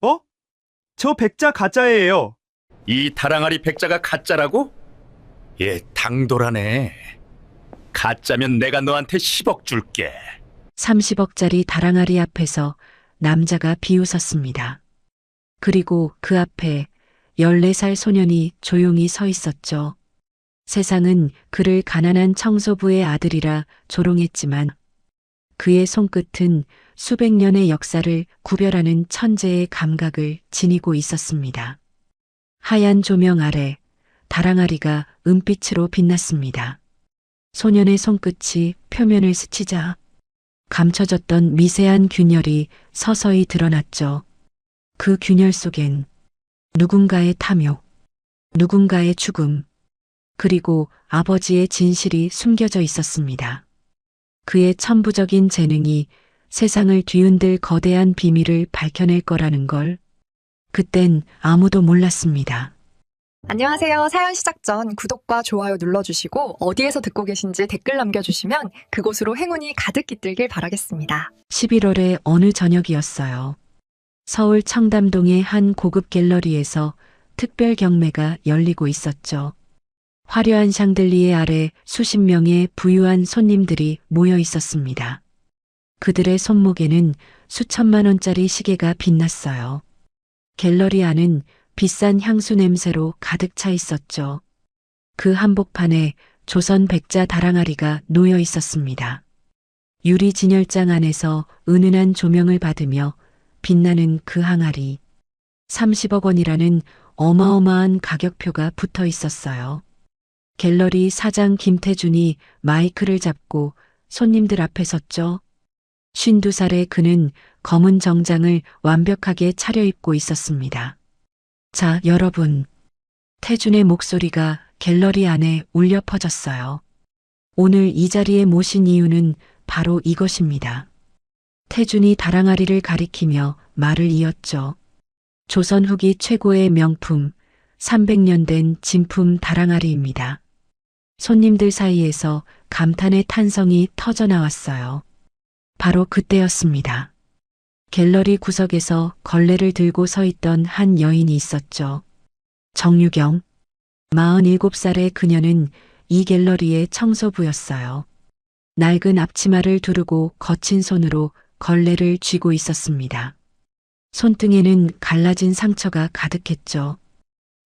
어? 저 백자 가짜예요. 이 다랑아리 백자가 가짜라고? 얘 당돌하네. 가짜면 내가 너한테 10억 줄게. 30억짜리 다랑아리 앞에서 남자가 비웃었습니다. 그리고 그 앞에 14살 소년이 조용히 서 있었죠. 세상은 그를 가난한 청소부의 아들이라 조롱했지만 그의 손끝은 수백 년의 역사를 구별하는 천재의 감각을 지니고 있었습니다. 하얀 조명 아래 다랑아리가 은빛으로 빛났습니다. 소년의 손끝이 표면을 스치자 감춰졌던 미세한 균열이 서서히 드러났죠. 그 균열 속엔 누군가의 탐욕, 누군가의 죽음, 그리고 아버지의 진실이 숨겨져 있었습니다. 그의 천부적인 재능이 세상을 뒤흔들 거대한 비밀을 밝혀낼 거라는 걸 그땐 아무도 몰랐습니다. 안녕하세요. 사연 시작 전 구독과 좋아요 눌러주시고 어디에서 듣고 계신지 댓글 남겨주시면 그곳으로 행운이 가득 깃들길 바라겠습니다. 11월의 어느 저녁이었어요. 서울 청담동의 한 고급 갤러리에서 특별 경매가 열리고 있었죠. 화려한 샹들리에 아래 수십 명의 부유한 손님들이 모여 있었습니다. 그들의 손목에는 수천만 원짜리 시계가 빛났어요. 갤러리 안은 비싼 향수 냄새로 가득 차 있었죠. 그 한복판에 조선 백자 다랑아리가 놓여 있었습니다. 유리 진열장 안에서 은은한 조명을 받으며 빛나는 그 항아리. 30억 원이라는 어마어마한 가격표가 붙어 있었어요. 갤러리 사장 김태준이 마이크를 잡고 손님들 앞에 섰죠. 52살의 그는 검은 정장을 완벽하게 차려입고 있었습니다. 자, 여러분. 태준의 목소리가 갤러리 안에 울려 퍼졌어요. 오늘 이 자리에 모신 이유는 바로 이것입니다. 태준이 다랑아리를 가리키며 말을 이었죠. 조선 후기 최고의 명품, 300년 된 진품 다랑아리입니다. 손님들 사이에서 감탄의 탄성이 터져 나왔어요. 바로 그때였습니다. 갤러리 구석에서 걸레를 들고 서 있던 한 여인이 있었죠. 정유경. 47살의 그녀는 이 갤러리의 청소부였어요. 낡은 앞치마를 두르고 거친 손으로 걸레를 쥐고 있었습니다. 손등에는 갈라진 상처가 가득했죠.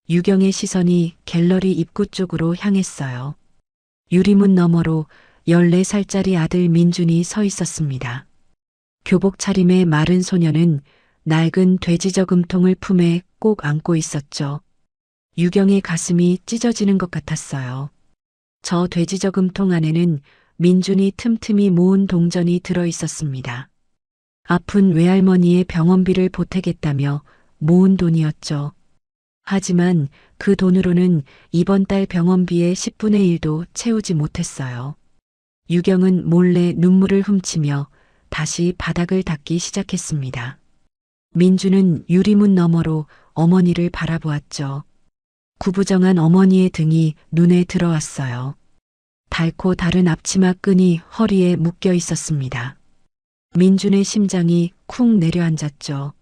유경의 시선이 갤러리 입구 쪽으로 향했어요. 유리문 너머로 14살짜리 아들 민준이 서 있었습니다. 교복 차림의 마른 소녀는 낡은 돼지 저금통을 품에 꼭 안고 있었죠. 유경의 가슴이 찢어지는 것 같았어요. 저 돼지 저금통 안에는 민준이 틈틈이 모은 동전이 들어 있었습니다. 아픈 외할머니의 병원비를 보태겠다며 모은 돈이었죠. 하지만 그 돈으로는 이번 달 병원비의 10분의 1도 채우지 못했어요. 유경은 몰래 눈물을 훔치며 다시 바닥을 닦기 시작했습니다. 민주는 유리문 너머로 어머니를 바라보았죠. 구부정한 어머니의 등이 눈에 들어왔어요. 닳고 다른 앞치마 끈이 허리에 묶여 있었습니다. 민준의 심장이 쿵 내려앉았죠.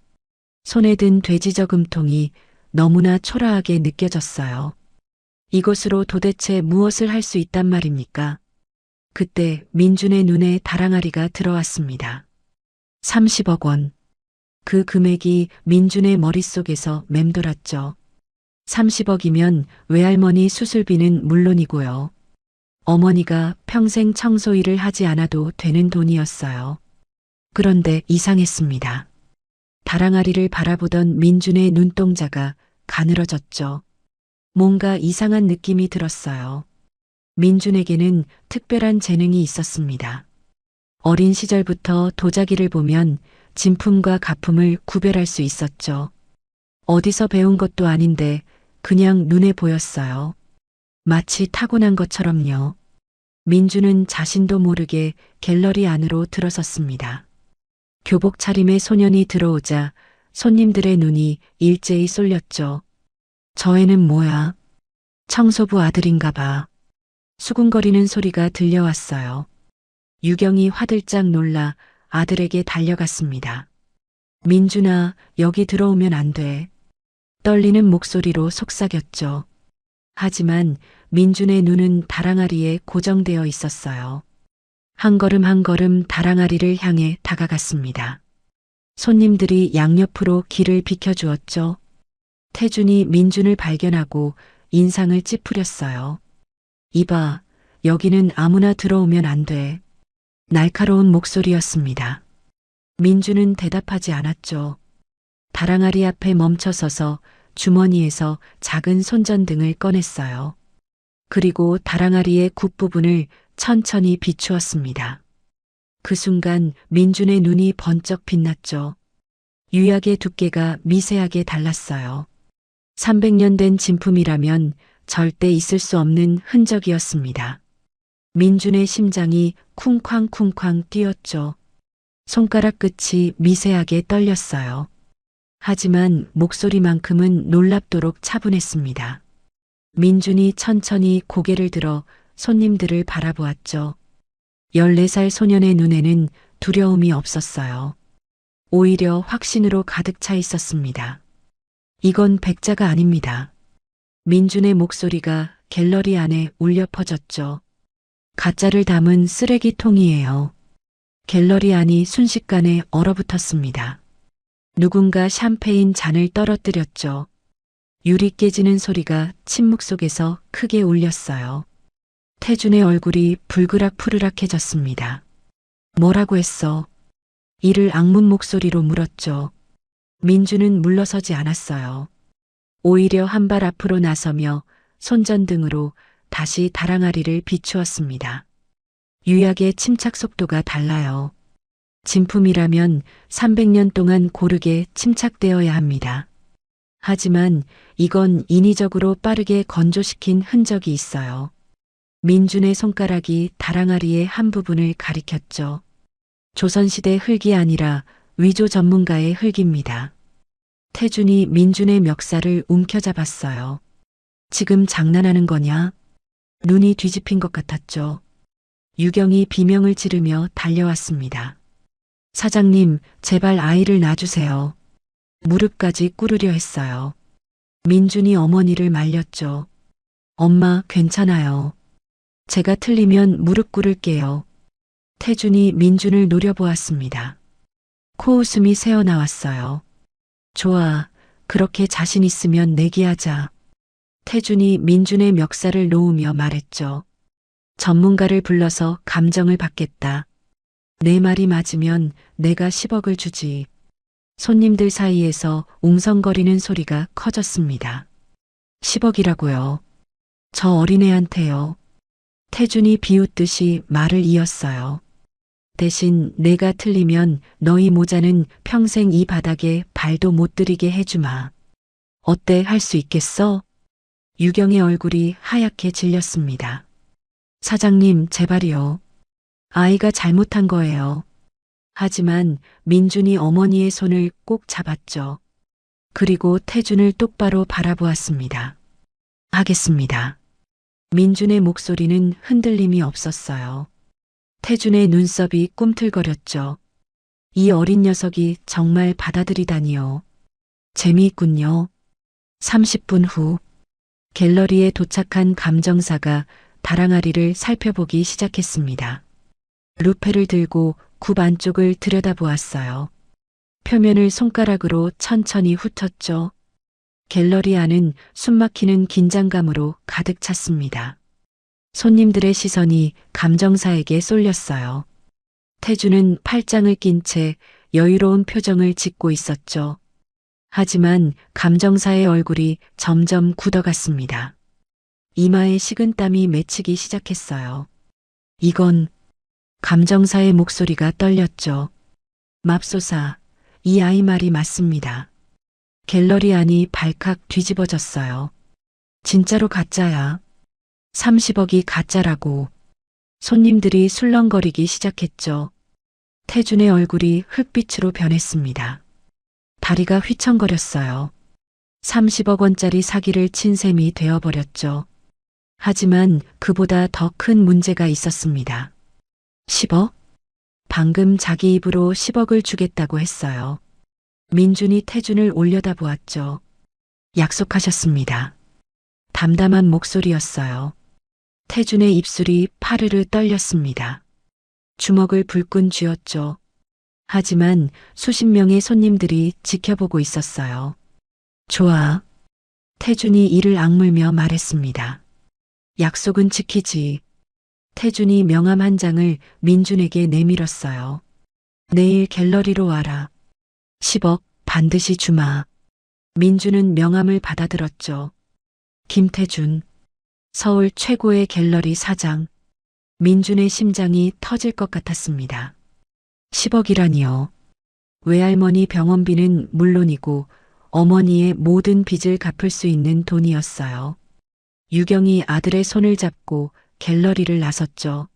손에 든 돼지 저금통이 너무나 초라하게 느껴졌어요. 이것으로 도대체 무엇을 할 수 있단 말입니까? 그때 민준의 눈에 다랑아리가 들어왔습니다. 30억 원. 그 금액이 민준의 머릿속에서 맴돌았죠. 30억이면 외할머니 수술비는 물론이고요. 어머니가 평생 청소 일을 하지 않아도 되는 돈이었어요. 그런데 이상했습니다. 다랑아리를 바라보던 민준의 눈동자가 가늘어졌죠. 뭔가 이상한 느낌이 들었어요. 민준에게는 특별한 재능이 있었습니다. 어린 시절부터 도자기를 보면 진품과 가품을 구별할 수 있었죠. 어디서 배운 것도 아닌데 그냥 눈에 보였어요. 마치 타고난 것처럼요. 민준은 자신도 모르게 갤러리 안으로 들어섰습니다. 교복 차림의 소년이 들어오자 손님들의 눈이 일제히 쏠렸죠. 저 애는 뭐야? 청소부 아들인가 봐. 수군거리는 소리가 들려왔어요. 유경이 화들짝 놀라 아들에게 달려갔습니다. 민준아, 여기 들어오면 안 돼. 떨리는 목소리로 속삭였죠. 하지만 민준의 눈은 다랑아리에 고정되어 있었어요. 한 걸음 한 걸음 다랑아리를 향해 다가갔습니다. 손님들이 양옆으로 길을 비켜주었죠. 태준이 민준을 발견하고 인상을 찌푸렸어요. 이봐, 여기는 아무나 들어오면 안 돼. 날카로운 목소리였습니다. 민준은 대답하지 않았죠. 다랑아리 앞에 멈춰서서 주머니에서 작은 손전등을 꺼냈어요. 그리고 다랑아리의 굿부분을 천천히 비추었습니다. 그 순간 민준의 눈이 번쩍 빛났죠. 유약의 두께가 미세하게 달랐어요. 300년 된 진품이라면 절대 있을 수 없는 흔적이었습니다. 민준의 심장이 쿵쾅쿵쾅 뛰었죠. 손가락 끝이 미세하게 떨렸어요. 하지만 목소리만큼은 놀랍도록 차분했습니다. 민준이 천천히 고개를 들어 손님들을 바라보았죠. 14살 소년의 눈에는 두려움이 없었어요. 오히려 확신으로 가득 차 있었습니다. 이건 백자가 아닙니다. 민준의 목소리가 갤러리 안에 울려 퍼졌죠. 가짜를 담은 쓰레기통이에요. 갤러리 안이 순식간에 얼어붙었습니다. 누군가 샴페인 잔을 떨어뜨렸죠. 유리 깨지는 소리가 침묵 속에서 크게 울렸어요. 태준의 얼굴이 불그락푸르락해졌습니다. 뭐라고 했어? 이를 악문 목소리로 물었죠. 민준은 물러서지 않았어요. 오히려 한 발 앞으로 나서며 손전등으로 다시 다랑아리를 비추었습니다. 유약의 침착 속도가 달라요. 진품이라면 300년 동안 고르게 침착되어야 합니다. 하지만 이건 인위적으로 빠르게 건조시킨 흔적이 있어요. 민준의 손가락이 다랑아리의 한 부분을 가리켰죠. 조선시대 흙이 아니라 위조 전문가의 흙입니다. 태준이 민준의 멱살을 움켜잡았어요. 지금 장난하는 거냐? 눈이 뒤집힌 것 같았죠. 유경이 비명을 지르며 달려왔습니다. 사장님, 제발 아이를 놔주세요. 무릎까지 꿇으려 했어요. 민준이 어머니를 말렸죠. 엄마, 괜찮아요. 제가 틀리면 무릎 꿇을게요. 태준이 민준을 노려보았습니다. 코웃음이 새어나왔어요. 좋아, 그렇게 자신 있으면 내기하자. 태준이 민준의 멱살을 놓으며 말했죠. 전문가를 불러서 감정을 받겠다. 내 말이 맞으면 내가 10억을 주지. 손님들 사이에서 웅성거리는 소리가 커졌습니다. 10억이라고요. 저 어린애한테요. 태준이 비웃듯이 말을 이었어요. 대신 내가 틀리면 너희 모자는 평생 이 바닥에 발도 못 들이게 해주마. 어때, 할 수 있겠어? 유경의 얼굴이 하얗게 질렸습니다. 사장님, 제발이요. 아이가 잘못한 거예요. 하지만 민준이 어머니의 손을 꼭 잡았죠. 그리고 태준을 똑바로 바라보았습니다. 하겠습니다. 민준의 목소리는 흔들림이 없었어요. 태준의 눈썹이 꿈틀거렸죠. 이 어린 녀석이 정말 받아들이다니요. 재미있군요. 30분 후 갤러리에 도착한 감정사가 다랑아리를 살펴보기 시작했습니다. 루페를 들고 굽 안쪽을 들여다보았어요. 표면을 손가락으로 천천히 훑었죠. 갤러리 안은 숨막히는 긴장감으로 가득 찼습니다. 손님들의 시선이 감정사에게 쏠렸어요. 태준은 팔짱을 낀 채 여유로운 표정을 짓고 있었죠. 하지만 감정사의 얼굴이 점점 굳어갔습니다. 이마에 식은땀이 맺히기 시작했어요. 이건 감정사의 목소리가 떨렸죠. 맙소사, 이 아이 말이 맞습니다. 갤러리 안이 발칵 뒤집어졌어요. 진짜로 가짜야. 30억이 가짜라고. 손님들이 술렁거리기 시작했죠. 태준의 얼굴이 흙빛으로 변했습니다. 다리가 휘청거렸어요. 30억 원짜리 사기를 친 셈이 되어버렸죠. 하지만 그보다 더 큰 문제가 있었습니다. 10억? 방금 자기 입으로 10억을 주겠다고 했어요. 민준이 태준을 올려다보았죠. 약속하셨습니다. 담담한 목소리였어요. 태준의 입술이 파르르 떨렸습니다. 주먹을 불끈 쥐었죠. 하지만 수십 명의 손님들이 지켜보고 있었어요. 좋아. 태준이 이를 악물며 말했습니다. 약속은 지키지. 태준이 명함 한 장을 민준에게 내밀었어요. 내일 갤러리로 와라. 10억 반드시 주마. 민준은 명함을 받아들었죠. 김태준, 서울 최고의 갤러리 사장. 민준의 심장이 터질 것 같았습니다. 10억이라니요. 외할머니 병원비는 물론이고 어머니의 모든 빚을 갚을 수 있는 돈이었어요. 유경이 아들의 손을 잡고 갤러리를 나섰죠.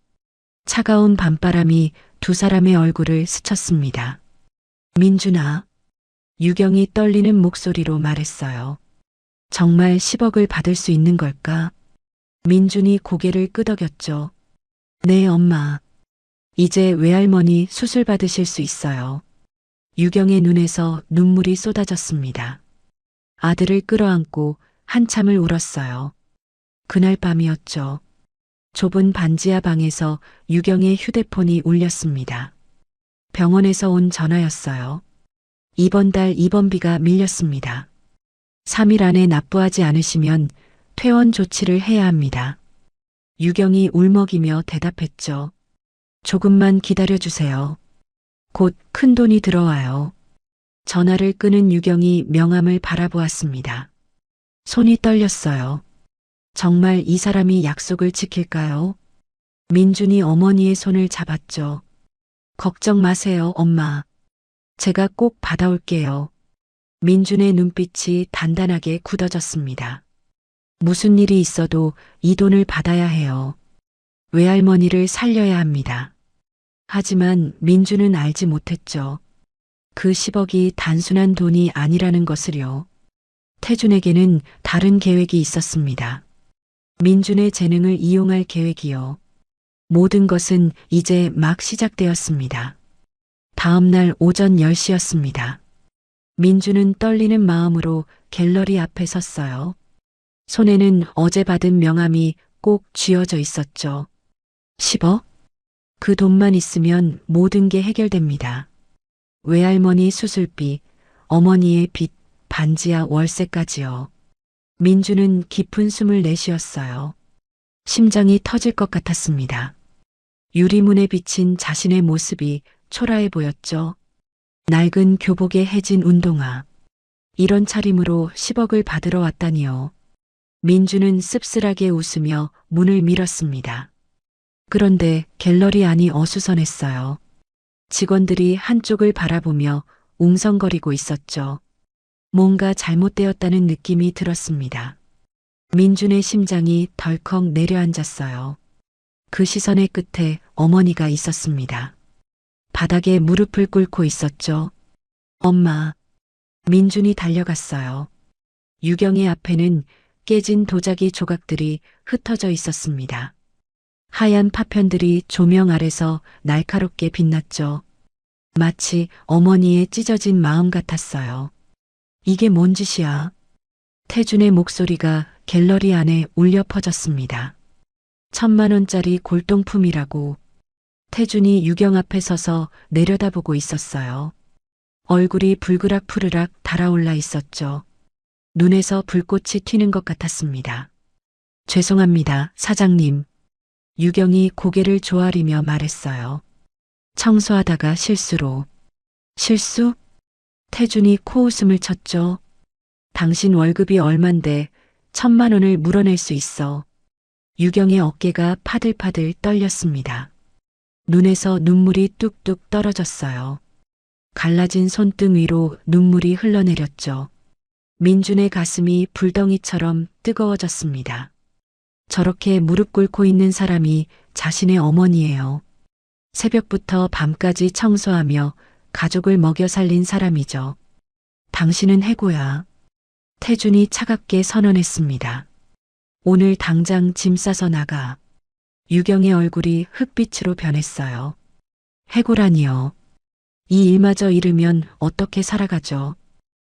차가운 밤바람이 두 사람의 얼굴을 스쳤습니다. 민준아, 유경이 떨리는 목소리로 말했어요. 정말 10억을 받을 수 있는 걸까? 민준이 고개를 끄덕였죠. 네, 엄마. 이제 외할머니 수술 받으실 수 있어요. 유경의 눈에서 눈물이 쏟아졌습니다. 아들을 끌어안고 한참을 울었어요. 그날 밤이었죠. 좁은 반지하 방에서 유경의 휴대폰이 울렸습니다. 병원에서 온 전화였어요. 이번 달 입원비가 밀렸습니다. 3일 안에 납부하지 않으시면 퇴원 조치를 해야 합니다. 유경이 울먹이며 대답했죠. 조금만 기다려주세요. 곧 큰 돈이 들어와요. 전화를 끄는 유경이 명함을 바라보았습니다. 손이 떨렸어요. 정말 이 사람이 약속을 지킬까요? 민준이 어머니의 손을 잡았죠. 걱정 마세요, 엄마. 제가 꼭 받아올게요. 민준의 눈빛이 단단하게 굳어졌습니다. 무슨 일이 있어도 이 돈을 받아야 해요. 외할머니를 살려야 합니다. 하지만 민준은 알지 못했죠. 그 10억이 단순한 돈이 아니라는 것을요. 태준에게는 다른 계획이 있었습니다. 민준의 재능을 이용할 계획이요. 모든 것은 이제 막 시작되었습니다. 다음 날 오전 10시였습니다. 민준은 떨리는 마음으로 갤러리 앞에 섰어요. 손에는 어제 받은 명함이 꼭 쥐어져 있었죠. 10억? 그 돈만 있으면 모든 게 해결됩니다. 외할머니 수술비, 어머니의 빚, 반지하 월세까지요. 민준은 깊은 숨을 내쉬었어요. 심장이 터질 것 같았습니다. 유리문에 비친 자신의 모습이 초라해 보였죠. 낡은 교복에 해진 운동화. 이런 차림으로 10억을 받으러 왔다니요. 민준은 씁쓸하게 웃으며 문을 밀었습니다. 그런데 갤러리 안이 어수선했어요. 직원들이 한쪽을 바라보며 웅성거리고 있었죠. 뭔가 잘못되었다는 느낌이 들었습니다. 민준의 심장이 덜컥 내려앉았어요. 그 시선의 끝에 어머니가 있었습니다. 바닥에 무릎을 꿇고 있었죠. 엄마. 민준이 달려갔어요. 유경의 앞에는 깨진 도자기 조각들이 흩어져 있었습니다. 하얀 파편들이 조명 아래서 날카롭게 빛났죠. 마치 어머니의 찢어진 마음 같았어요. 이게 뭔 짓이야? 태준의 목소리가 갤러리 안에 울려 퍼졌습니다. 1,000만 원짜리 골동품이라고. 태준이 유경 앞에 서서 내려다보고 있었어요. 얼굴이 불그락 달아올라 있었죠. 눈에서 불꽃이 튀는 것 같았습니다. 죄송합니다, 사장님. 유경이 고개를 조아리며 말했어요. 청소하다가 실수로. 실수? 태준이 코웃음을 쳤죠. 당신 월급이 얼만데 1,000만 원을 물어낼 수 있어. 유경의 어깨가 파들파들 떨렸습니다. 눈에서 눈물이 뚝뚝 떨어졌어요. 갈라진 손등 위로 눈물이 흘러내렸죠. 민준의 가슴이 불덩이처럼 뜨거워졌습니다. 저렇게 무릎 꿇고 있는 사람이 자신의 어머니예요. 새벽부터 밤까지 청소하며 가족을 먹여 살린 사람이죠. 당신은 해고야. 태준이 차갑게 선언했습니다. 오늘 당장 짐 싸서 나가. 유경의 얼굴이 흑빛으로 변했어요. 해고라니요. 이 일마저 잃으면 어떻게 살아가죠?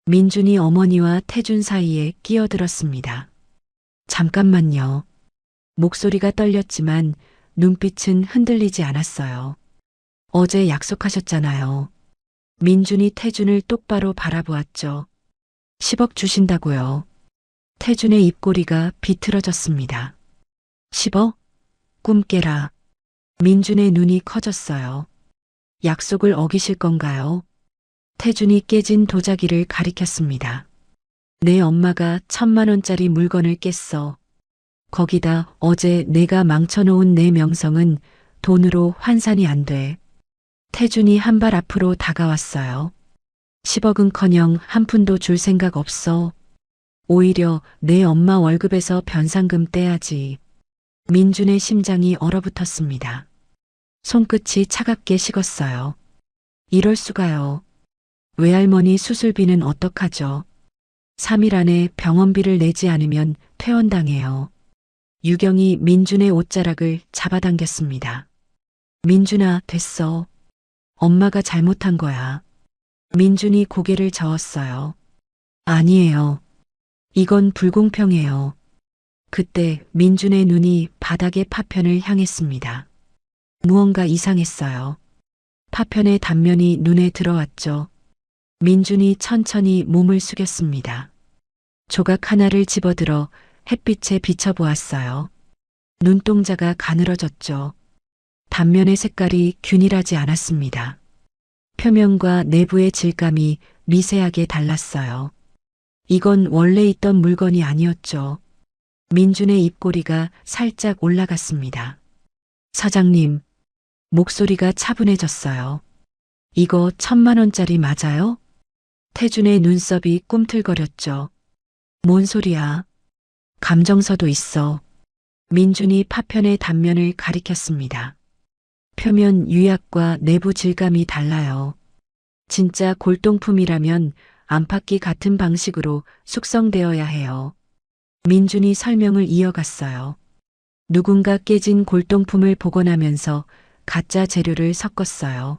민준이 어머니와 태준 사이에 끼어들었습니다. 잠깐만요. 목소리가 떨렸지만 눈빛은 흔들리지 않았어요. 어제 약속하셨잖아요. 민준이 태준을 똑바로 바라보았죠. 10억 주신다고요. 태준의 입꼬리가 비틀어졌습니다. 10억? 꿈 깨라. 민준의 눈이 커졌어요. 약속을 어기실 건가요? 태준이 깨진 도자기를 가리켰습니다. 내 엄마가 1,000만 원짜리 물건을 깼어. 거기다 어제 내가 망쳐놓은 내 명성은 돈으로 환산이 안 돼. 태준이 한 발 앞으로 다가왔어요. 10억은커녕 한 푼도 줄 생각 없어. 오히려 내 엄마 월급에서 변상금 떼야지. 민준의 심장이 얼어붙었습니다. 손끝이 차갑게 식었어요. 이럴 수가요. 외할머니 수술비는 어떡하죠? 3일 안에 병원비를 내지 않으면 퇴원당해요. 유경이 민준의 옷자락을 잡아당겼습니다. 민준아, 됐어. 엄마가 잘못한 거야. 민준이 고개를 저었어요. 아니에요. 이건 불공평해요. 그때 민준의 눈이 바닥의 파편을 향했습니다. 무언가 이상했어요. 파편의 단면이 눈에 들어왔죠. 민준이 천천히 몸을 숙였습니다. 조각 하나를 집어들어 햇빛에 비춰보았어요. 눈동자가 가늘어졌죠. 단면의 색깔이 균일하지 않았습니다. 표면과 내부의 질감이 미세하게 달랐어요. 이건 원래 있던 물건이 아니었죠. 민준의 입꼬리가 살짝 올라갔습니다. 사장님, 목소리가 차분해졌어요. 이거 1,000만 원짜리 맞아요? 태준의 눈썹이 꿈틀거렸죠. 뭔 소리야? 감정서도 있어. 민준이 파편의 단면을 가리켰습니다. 표면 유약과 내부 질감이 달라요. 진짜 골동품이라면 안팎이 같은 방식으로 숙성되어야 해요. 민준이 설명을 이어갔어요. 누군가 깨진 골동품을 복원하면서 가짜 재료를 섞었어요.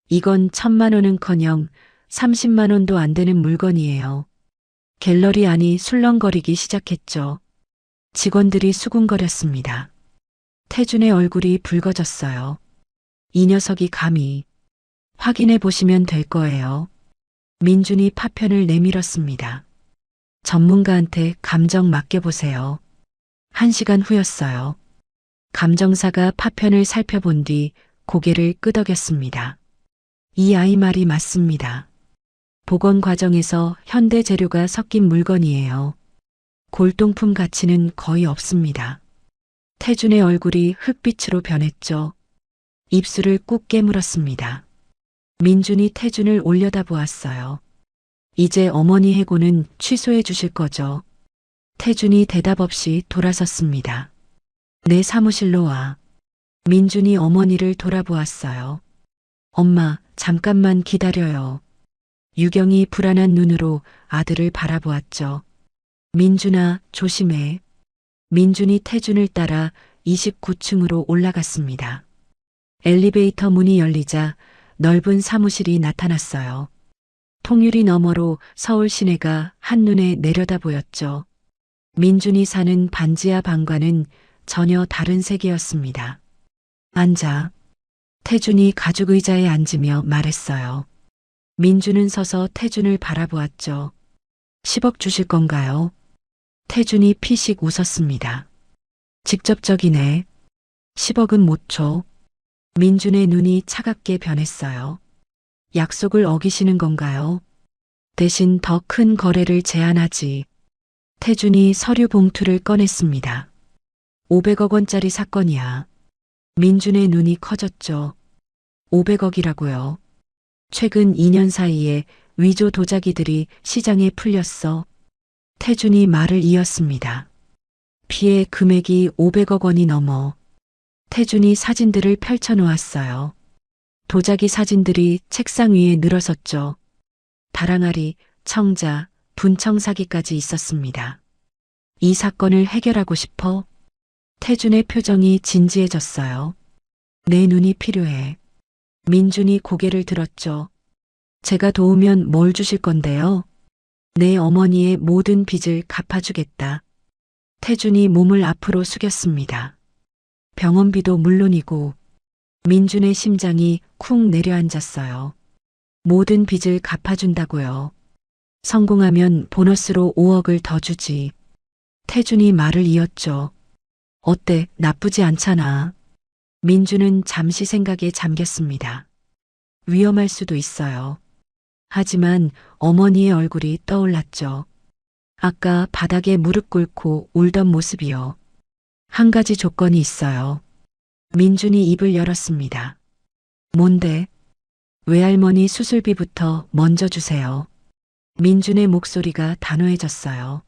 이건 1,000만 원은커녕 30만 원도 안 되는 물건이에요. 갤러리 안이 술렁거리기 시작했죠. 직원들이 수군거렸습니다. 태준의 얼굴이 붉어졌어요. 이 녀석이 감히. 확인해 보시면 될 거예요. 민준이 파편을 내밀었습니다. 전문가한테 감정 맡겨보세요. 1시간 후였어요. 감정사가 파편을 살펴본 뒤 고개를 끄덕였습니다. 이 아이 말이 맞습니다. 복원 과정에서 현대 재료가 섞인 물건이에요. 골동품 가치는 거의 없습니다. 태준의 얼굴이 흑빛으로 변했죠. 입술을 꾹 깨물었습니다. 민준이 태준을 올려다보았어요. 이제 어머니 해고는 취소해 주실 거죠? 태준이 대답 없이 돌아섰습니다. 내 사무실로 와. 민준이 어머니를 돌아보았어요. 엄마, 잠깐만 기다려요. 유경이 불안한 눈으로 아들을 바라보았죠. 민준아, 조심해. 민준이 태준을 따라 29층으로 올라갔습니다. 엘리베이터 문이 열리자 넓은 사무실이 나타났어요. 통유리 너머로 서울 시내가 한눈에 내려다 보였죠. 민준이 사는 반지하 방과는 전혀 다른 세계였습니다. 앉아. 태준이 가죽 의자에 앉으며 말했어요. 민준은 서서 태준을 바라보았죠. 10억 주실 건가요? 태준이 피식 웃었습니다. 직접적이네. 10억은 못 줘. 민준의 눈이 차갑게 변했어요. 약속을 어기시는 건가요? 대신 더 큰 거래를 제안하지. 태준이 서류 봉투를 꺼냈습니다. 500억 원짜리 사건이야. 민준의 눈이 커졌죠. 500억이라고요. 최근 2년 사이에 위조 도자기들이 시장에 풀렸어. 태준이 말을 이었습니다. 피해 금액이 500억 원이 넘어. 태준이 사진들을 펼쳐놓았어요. 도자기 사진들이 책상 위에 늘어섰죠. 다랑아리, 청자, 분청 사기까지 있었습니다. 이 사건을 해결하고 싶어? 태준의 표정이 진지해졌어요. 내 눈이 필요해. 민준이 고개를 들었죠. 제가 도우면 뭘 주실 건데요? 내 어머니의 모든 빚을 갚아주겠다. 태준이 몸을 앞으로 숙였습니다. 병원비도 물론이고 민준의 심장이 쿵 내려앉았어요. 모든 빚을 갚아준다고요. 성공하면 보너스로 5억을 더 주지. 태준이 말을 이었죠. 어때? 나쁘지 않잖아. 민준은 잠시 생각에 잠겼습니다. 위험할 수도 있어요. 하지만 어머니의 얼굴이 떠올랐죠. 아까 바닥에 무릎 꿇고 울던 모습이요. 한 가지 조건이 있어요. 민준이 입을 열었습니다. 뭔데? 외할머니 수술비부터 먼저 주세요. 민준의 목소리가 단호해졌어요.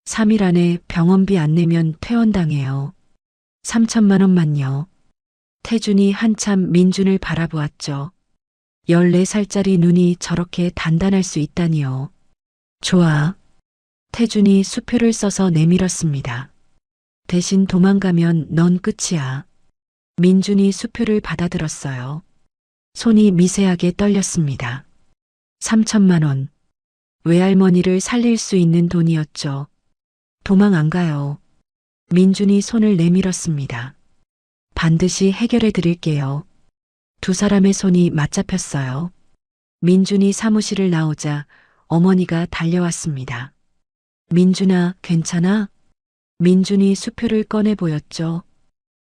3일 안에 병원비 안 내면 퇴원당해요. 3천만 원만요. 태준이 한참 민준을 바라보았죠. 14살짜리 눈이 저렇게 단단할 수 있다니요. 좋아. 태준이 수표를 써서 내밀었습니다. 대신 도망가면 넌 끝이야. 민준이 수표를 받아들었어요. 손이 미세하게 떨렸습니다. 3천만 원. 외할머니를 살릴 수 있는 돈이었죠. 도망 안 가요. 민준이 손을 내밀었습니다. 반드시 해결해 드릴게요. 두 사람의 손이 맞잡혔어요. 민준이 사무실을 나오자 어머니가 달려왔습니다. 민준아, 괜찮아? 민준이 수표를 꺼내 보였죠.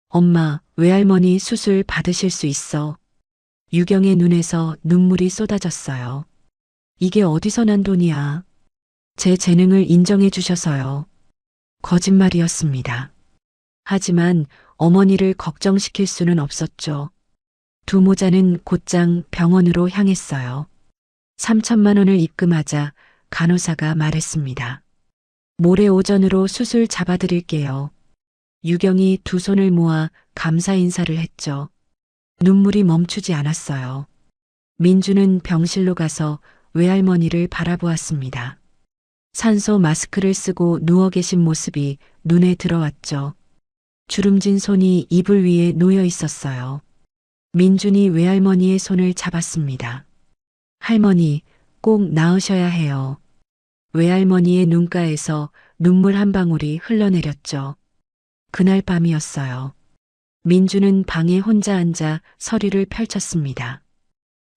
엄마, 외할머니 수술 받으실 수 있어. 유경의 눈에서 눈물이 쏟아졌어요. 이게 어디서 난 돈이야? 제 재능을 인정해 주셔서요. 거짓말이었습니다. 하지만 어머니를 걱정시킬 수는 없었죠. 두 모자는 곧장 병원으로 향했어요. 3천만 원을 입금하자 간호사가 말했습니다. 모레 오전으로 수술 잡아드릴게요. 유경이 두 손을 모아 감사 인사를 했죠. 눈물이 멈추지 않았어요. 민주는 병실로 가서 외할머니를 바라보았습니다. 산소 마스크를 쓰고 누워 계신 모습이 눈에 들어왔죠. 주름진 손이 이불 위에 놓여 있었어요. 민준이 외할머니의 손을 잡았습니다. 할머니, 꼭 나으셔야 해요. 외할머니의 눈가에서 눈물 한 방울이 흘러내렸죠. 그날 밤이었어요. 민주는 방에 혼자 앉아 서류를 펼쳤습니다.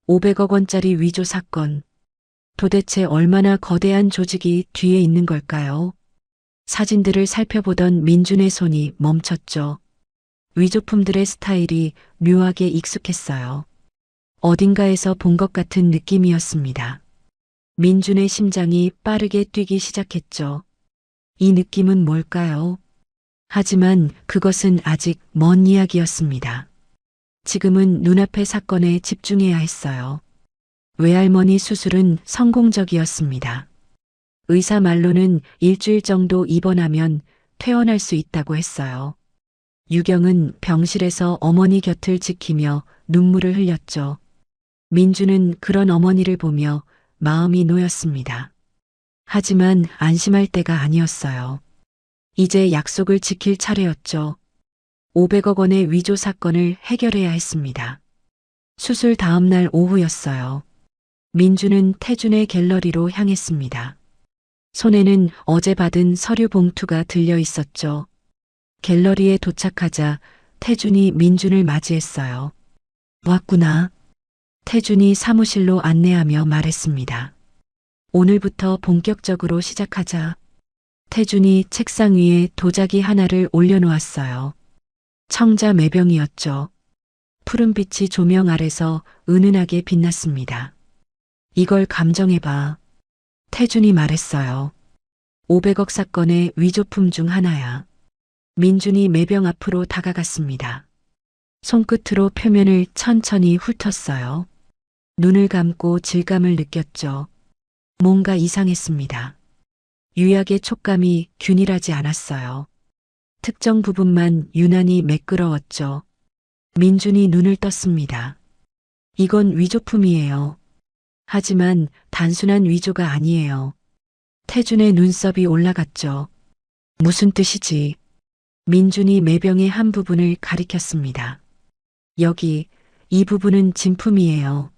500억 원짜리 위조 사건. 도대체 얼마나 거대한 조직이 뒤에 있는 걸까요? 사진들을 살펴보던 민준의 손이 멈췄죠. 위조품들의 스타일이 묘하게 익숙했어요. 어딘가에서 본 것 같은 느낌이었습니다. 민준의 심장이 빠르게 뛰기 시작했죠. 이 느낌은 뭘까요? 하지만 그것은 아직 먼 이야기였습니다. 지금은 눈앞의 사건에 집중해야 했어요. 외할머니 수술은 성공적이었습니다. 의사 말로는 일주일 정도 입원하면 퇴원할 수 있다고 했어요. 유경은 병실에서 어머니 곁을 지키며 눈물을 흘렸죠. 민주는 그런 어머니를 보며 마음이 놓였습니다. 하지만 안심할 때가 아니었어요. 이제 약속을 지킬 차례였죠. 500억 원의 위조 사건을 해결해야 했습니다. 수술 다음 날 오후였어요. 민주는 태준의 갤러리로 향했습니다. 손에는 어제 받은 서류 봉투가 들려 있었죠. 갤러리에 도착하자 태준이 민준을 맞이했어요. 왔구나. 태준이 사무실로 안내하며 말했습니다. 오늘부터 본격적으로 시작하자. 태준이 책상 위에 도자기 하나를 올려놓았어요. 청자 매병이었죠. 푸른빛이 조명 아래서 은은하게 빛났습니다. 이걸 감정해봐. 태준이 말했어요. 500억 사건의 위조품 중 하나야. 민준이 매병 앞으로 다가갔습니다. 손끝으로 표면을 천천히 훑었어요. 눈을 감고 질감을 느꼈죠. 뭔가 이상했습니다. 유약의 촉감이 균일하지 않았어요. 특정 부분만 유난히 매끄러웠죠. 민준이 눈을 떴습니다. 이건 위조품이에요. 하지만 단순한 위조가 아니에요. 태준의 눈썹이 올라갔죠. 무슨 뜻이지? 민준이 매병의 한 부분을 가리켰습니다. 여기 이 부분은 진품이에요.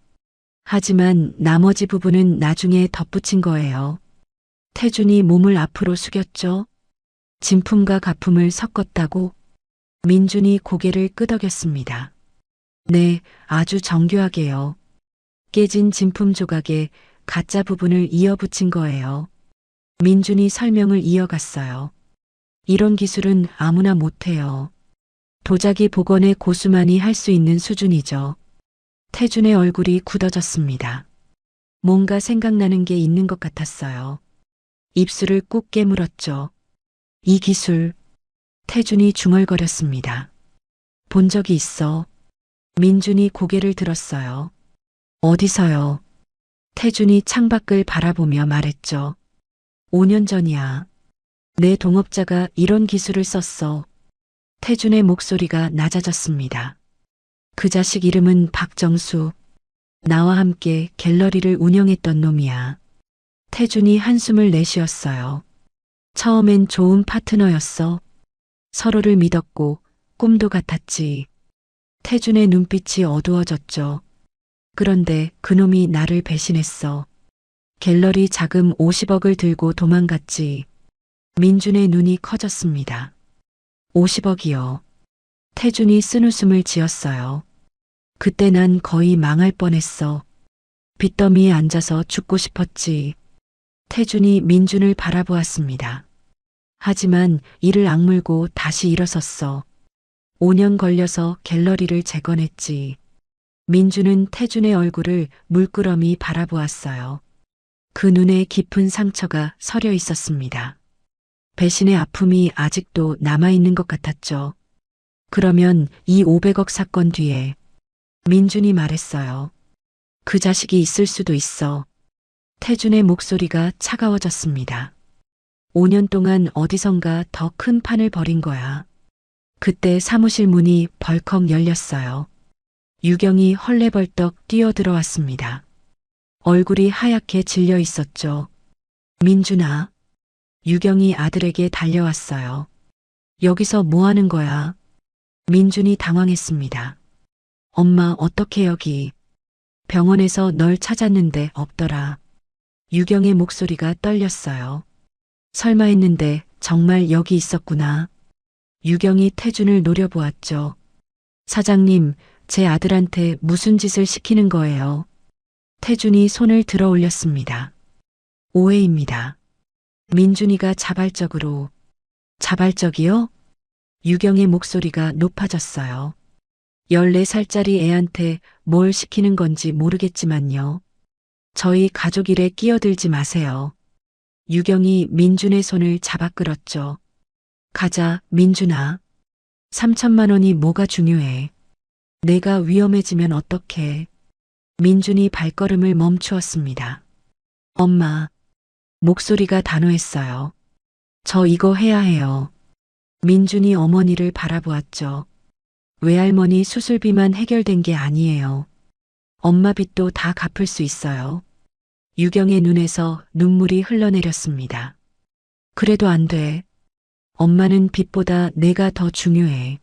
하지만 나머지 부분은 나중에 덧붙인 거예요. 태준이 몸을 앞으로 숙였죠. 진품과 가품을 섞었다고? 민준이 고개를 끄덕였습니다. 네, 아주 정교하게요. 깨진 진품 조각에 가짜 부분을 이어붙인 거예요. 민준이 설명을 이어갔어요. 이런 기술은 아무나 못해요. 도자기 복원의 고수만이 할 수 있는 수준이죠. 태준의 얼굴이 굳어졌습니다. 뭔가 생각나는 게 있는 것 같았어요. 입술을 꾹 깨물었죠. 이 기술. 태준이 중얼거렸습니다. 본 적이 있어. 민준이 고개를 들었어요. 어디서요? 태준이 창밖을 바라보며 말했죠. 5년 전이야. 내 동업자가 이런 기술을 썼어. 태준의 목소리가 낮아졌습니다. 그 자식 이름은 박정수. 나와 함께 갤러리를 운영했던 놈이야. 태준이 한숨을 내쉬었어요. 처음엔 좋은 파트너였어. 서로를 믿었고 꿈도 같았지. 태준의 눈빛이 어두워졌죠. 그런데 그놈이 나를 배신했어. 갤러리 자금 50억을 들고 도망갔지. 민준의 눈이 커졌습니다. 50억이요. 태준이 쓴웃음을 지었어요. 그때 난 거의 망할 뻔했어. 빚더미에 앉아서 죽고 싶었지. 태준이 민준을 바라보았습니다. 하지만 이를 악물고 다시 일어섰어. 5년 걸려서 갤러리를 재건했지. 민준은 태준의 얼굴을 물끄러미 바라보았어요. 그 눈에 깊은 상처가 서려 있었습니다. 배신의 아픔이 아직도 남아있는 것 같았죠. 그러면 이 500억 사건 뒤에 민준이 말했어요. 그 자식이 있을 수도 있어. 태준의 목소리가 차가워졌습니다. 5년 동안 어디선가 더 큰 판을 벌인 거야. 그때 사무실 문이 벌컥 열렸어요. 유경이 헐레벌떡 뛰어들어왔습니다. 얼굴이 하얗게 질려 있었죠. 민준아. 유경이 아들에게 달려왔어요. 여기서 뭐 하는 거야? 민준이 당황했습니다. 엄마, 어떻게 여기? 병원에서 널 찾았는데 없더라. 유경의 목소리가 떨렸어요. 설마 했는데 정말 여기 있었구나. 유경이 태준을 노려보았죠. 사장님, 제 아들한테 무슨 짓을 시키는 거예요? 태준이 손을 들어 올렸습니다. 오해입니다. 민준이가 자발적으로. 자발적이요? 유경의 목소리가 높아졌어요. 14살짜리 애한테 뭘 시키는 건지 모르겠지만요. 저희 가족 일에 끼어들지 마세요. 유경이 민준의 손을 잡아 끌었죠. 가자, 민준아. 3천만 원이 뭐가 중요해. 내가 위험해지면 어떡해. 민준이 발걸음을 멈추었습니다. 엄마. 목소리가 단호했어요. 저 이거 해야 해요. 민준이 어머니를 바라보았죠. 외할머니 수술비만 해결된 게 아니에요. 엄마 빚도 다 갚을 수 있어요. 유경의 눈에서 눈물이 흘러내렸습니다. 그래도 안 돼. 엄마는 빚보다 내가 더 중요해.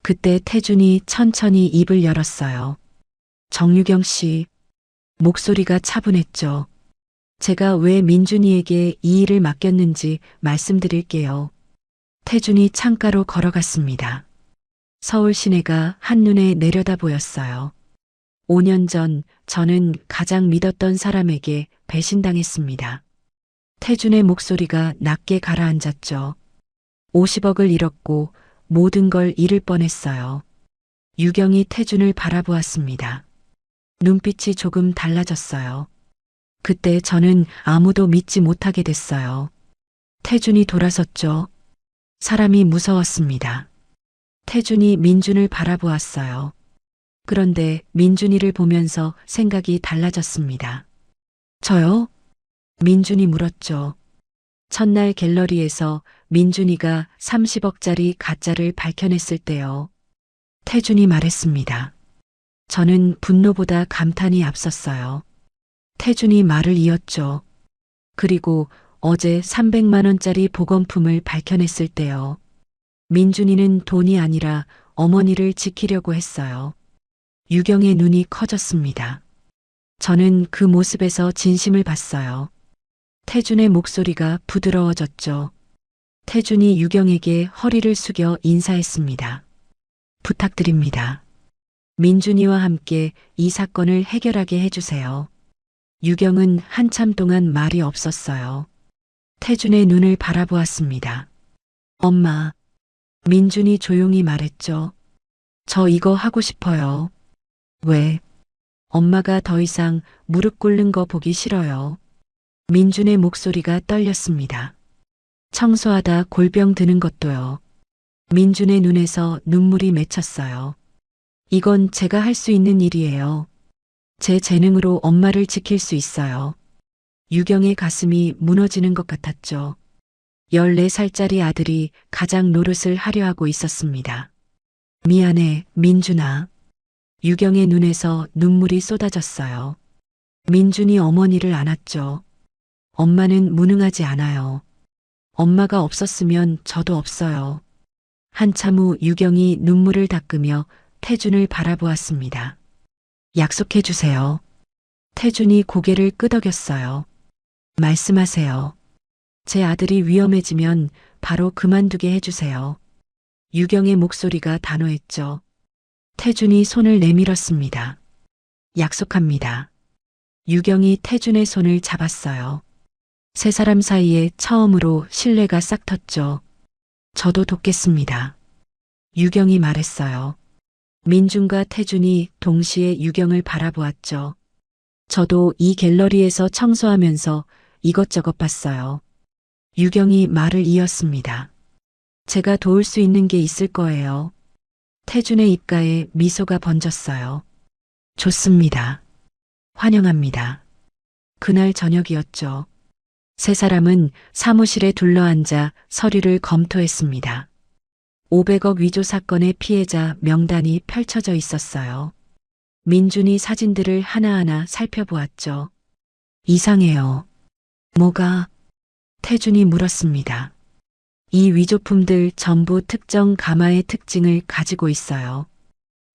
그때 태준이 천천히 입을 열었어요. 정유경 씨. 목소리가 차분했죠. 제가 왜 민준이에게 이 일을 맡겼는지 말씀드릴게요. 태준이 창가로 걸어갔습니다. 서울 시내가 한눈에 내려다 보였어요. 5년 전 저는 가장 믿었던 사람에게 배신당했습니다. 태준의 목소리가 낮게 가라앉았죠. 50억을 잃었고 모든 걸 잃을 뻔했어요. 유경이 태준을 바라보았습니다. 눈빛이 조금 달라졌어요. 그때 저는 아무도 믿지 못하게 됐어요. 태준이 돌아섰죠. 사람이 무서웠습니다. 태준이 민준을 바라보았어요. 그런데 민준이를 보면서 생각이 달라졌습니다. 저요? 민준이 물었죠. 첫날 갤러리에서 민준이가 30억짜리 가짜를 밝혀냈을 때요. 태준이 말했습니다. 저는 분노보다 감탄이 앞섰어요. 태준이 말을 이었죠. 그리고 어제 300만 원짜리 보건품을 밝혀냈을 때요. 민준이는 돈이 아니라 어머니를 지키려고 했어요. 유경의 눈이 커졌습니다. 저는 그 모습에서 진심을 봤어요. 태준의 목소리가 부드러워졌죠. 태준이 유경에게 허리를 숙여 인사했습니다. 부탁드립니다. 민준이와 함께 이 사건을 해결하게 해주세요. 유경은 한참 동안 말이 없었어요. 태준의 눈을 바라보았습니다. 엄마, 민준이 조용히 말했죠. 저 이거 하고 싶어요. 왜? 엄마가 더 이상 무릎 꿇는 거 보기 싫어요. 민준의 목소리가 떨렸습니다. 청소하다 골병 드는 것도요. 민준의 눈에서 눈물이 맺혔어요. 이건 제가 할 수 있는 일이에요. 제 재능으로 엄마를 지킬 수 있어요. 유경의 가슴이 무너지는 것 같았죠. 14살짜리 아들이 가장 노릇을 하려 하고 있었습니다. 미안해, 민준아. 유경의 눈에서 눈물이 쏟아졌어요. 민준이 어머니를 안았죠. 엄마는 무능하지 않아요. 엄마가 없었으면 저도 없어요. 한참 후 유경이 눈물을 닦으며 태준을 바라보았습니다. 약속해 주세요. 태준이 고개를 끄덕였어요. 말씀하세요. 제 아들이 위험해지면 바로 그만두게 해주세요. 유경의 목소리가 단호했죠. 태준이 손을 내밀었습니다. 약속합니다. 유경이 태준의 손을 잡았어요. 세 사람 사이에 처음으로 신뢰가 싹 텄죠. 저도 돕겠습니다. 유경이 말했어요. 민준과 태준이 동시에 유경을 바라보았죠. 저도 이 갤러리에서 청소하면서 이것저것 봤어요. 유경이 말을 이었습니다. 제가 도울 수 있는 게 있을 거예요. 태준의 입가에 미소가 번졌어요. 좋습니다. 환영합니다. 그날 저녁이었죠. 세 사람은 사무실에 둘러앉아 서류를 검토했습니다. 500억 위조 사건의 피해자 명단이 펼쳐져 있었어요. 민준이 사진들을 하나하나 살펴보았죠. 이상해요. 뭐가? 태준이 물었습니다. 이 위조품들 전부 특정 가마의 특징을 가지고 있어요.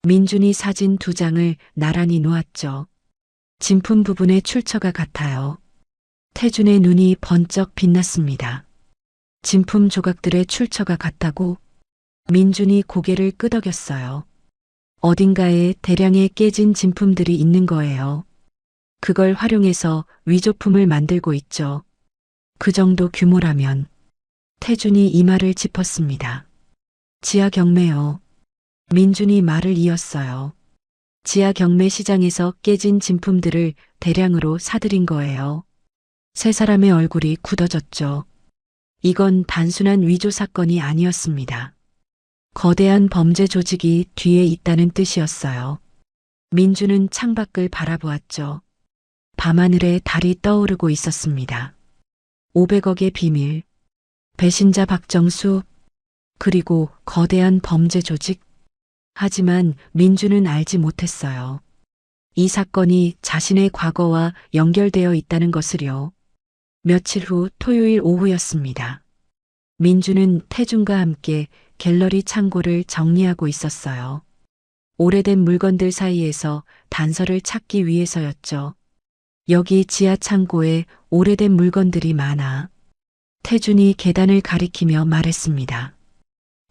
민준이 사진 2장을 나란히 놓았죠. 진품 부분의 출처가 같아요. 태준의 눈이 번쩍 빛났습니다. 진품 조각들의 출처가 같다고? 민준이 고개를 끄덕였어요. 어딘가에 대량의 깨진 진품들이 있는 거예요. 그걸 활용해서 위조품을 만들고 있죠. 그 정도 규모라면. 태준이 이마를 짚었습니다. 지하 경매요. 민준이 말을 이었어요. 지하 경매 시장에서 깨진 진품들을 대량으로 사들인 거예요. 세 사람의 얼굴이 굳어졌죠. 이건 단순한 위조 사건이 아니었습니다. 거대한 범죄 조직이 뒤에 있다는 뜻이었어요. 민준은 창밖을 바라보았죠. 밤하늘에 달이 떠오르고 있었습니다. 500억의 비밀, 배신자 박정수, 그리고 거대한 범죄 조직. 하지만 민준은 알지 못했어요. 이 사건이 자신의 과거와 연결되어 있다는 것을요. 며칠 후 토요일 오후였습니다. 민준은 태준과 함께 갤러리 창고를 정리하고 있었어요. 오래된 물건들 사이에서 단서를 찾기 위해서였죠. 여기 지하 창고에 오래된 물건들이 많아. 태준이 계단을 가리키며 말했습니다.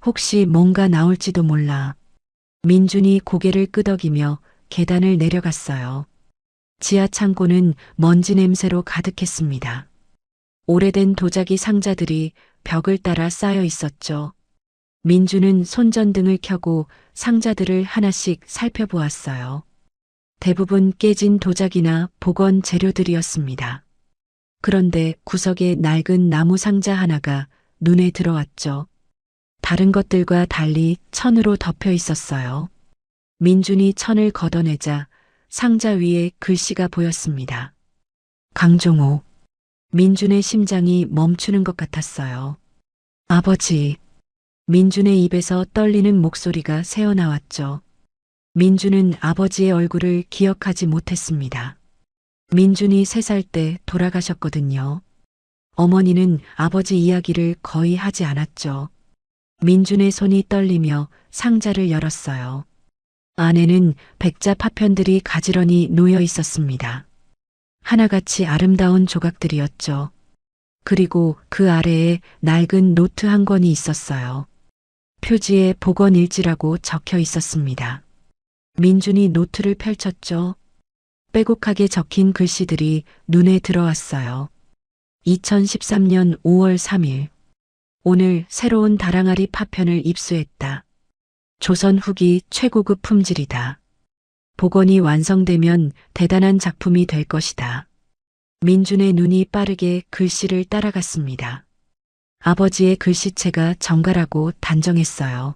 혹시 뭔가 나올지도 몰라. 민준이 고개를 끄덕이며 계단을 내려갔어요. 지하 창고는 먼지 냄새로 가득했습니다. 오래된 도자기 상자들이 벽을 따라 쌓여 있었죠. 민준은 손전등을 켜고 상자들을 하나씩 살펴보았어요. 대부분 깨진 도자기나 복원 재료들이었습니다. 그런데 구석에 낡은 나무 상자 하나가 눈에 들어왔죠. 다른 것들과 달리 천으로 덮여 있었어요. 민준이 천을 걷어내자 상자 위에 글씨가 보였습니다. 강종호. 민준의 심장이 멈추는 것 같았어요. 아버지. 민준의 입에서 떨리는 목소리가 새어나왔죠. 민준은 아버지의 얼굴을 기억하지 못했습니다. 민준이 3살 때 돌아가셨거든요. 어머니는 아버지 이야기를 거의 하지 않았죠. 민준의 손이 떨리며 상자를 열었어요. 안에는 백자 파편들이 가지런히 놓여 있었습니다. 하나같이 아름다운 조각들이었죠. 그리고 그 아래에 낡은 노트 한 권이 있었어요. 표지에 복원일지라고 적혀 있었습니다. 민준이 노트를 펼쳤죠. 빼곡하게 적힌 글씨들이 눈에 들어왔어요. 2013년 5월 3일. 오늘 새로운 다랑아리 파편을 입수했다. 조선 후기 최고급 품질이다. 복원이 완성되면 대단한 작품이 될 것이다. 민준의 눈이 빠르게 글씨를 따라갔습니다. 아버지의 글씨체가 정갈하고 단정했어요.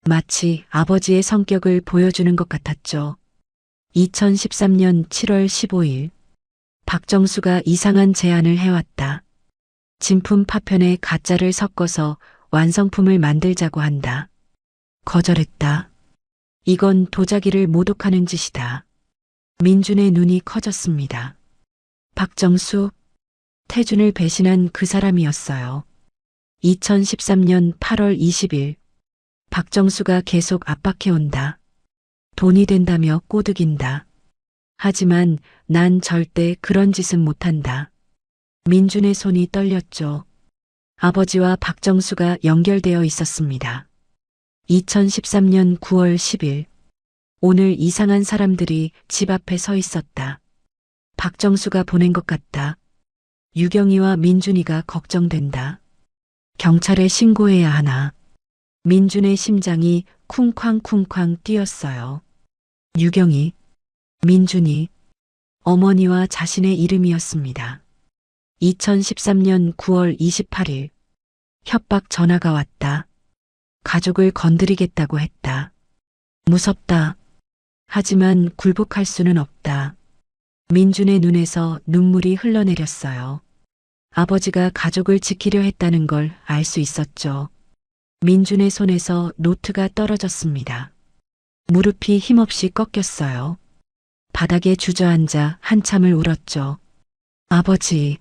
마치 아버지의 성격을 보여주는 것 같았죠. 2013년 7월 15일. 박정수가 이상한 제안을 해왔다. 진품 파편에 가짜를 섞어서 완성품을 만들자고 한다. 거절했다. 이건 도자기를 모독하는 짓이다. 민준의 눈이 커졌습니다. 박정수, 태준을 배신한 그 사람이었어요. 2013년 8월 20일. 박정수가 계속 압박해온다. 돈이 된다며 꼬드긴다. 하지만 난 절대 그런 짓은 못한다. 민준의 손이 떨렸죠. 아버지와 박정수가 연결되어 있었습니다. 2013년 9월 10일. 오늘 이상한 사람들이 집 앞에 서 있었다. 박정수가 보낸 것 같다. 유경이와 민준이가 걱정된다. 경찰에 신고해야 하나. 민준의 심장이 쿵쾅쿵쾅 뛰었어요. 유경이, 민준이, 어머니와 자신의 이름이었습니다. 2013년 9월 28일. 협박 전화가 왔다. 가족을 건드리겠다고 했다. 무섭다. 하지만 굴복할 수는 없다. 민준의 눈에서 눈물이 흘러내렸어요. 아버지가 가족을 지키려 했다는 걸 알 수 있었죠. 민준의 손에서 노트가 떨어졌습니다. 무릎이 힘없이 꺾였어요. 바닥에 주저앉아 한참을 울었죠. 아버지.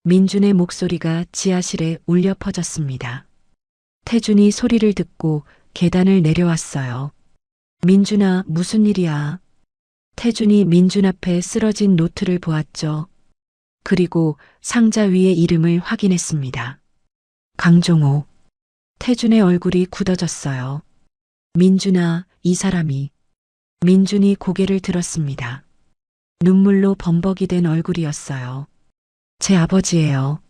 민준의 목소리가 지하실에 울려 퍼졌습니다. 태준이 소리를 듣고 계단을 내려왔어요. 민준아, 무슨 일이야? 태준이 민준 앞에 쓰러진 노트를 보았죠. 그리고 상자 위의 이름을 확인했습니다. 강종호. 태준의 얼굴이 굳어졌어요. 민준아, 이 사람이. 민준이 고개를 들었습니다. 눈물로 범벅이 된 얼굴이었어요. 제 아버지예요.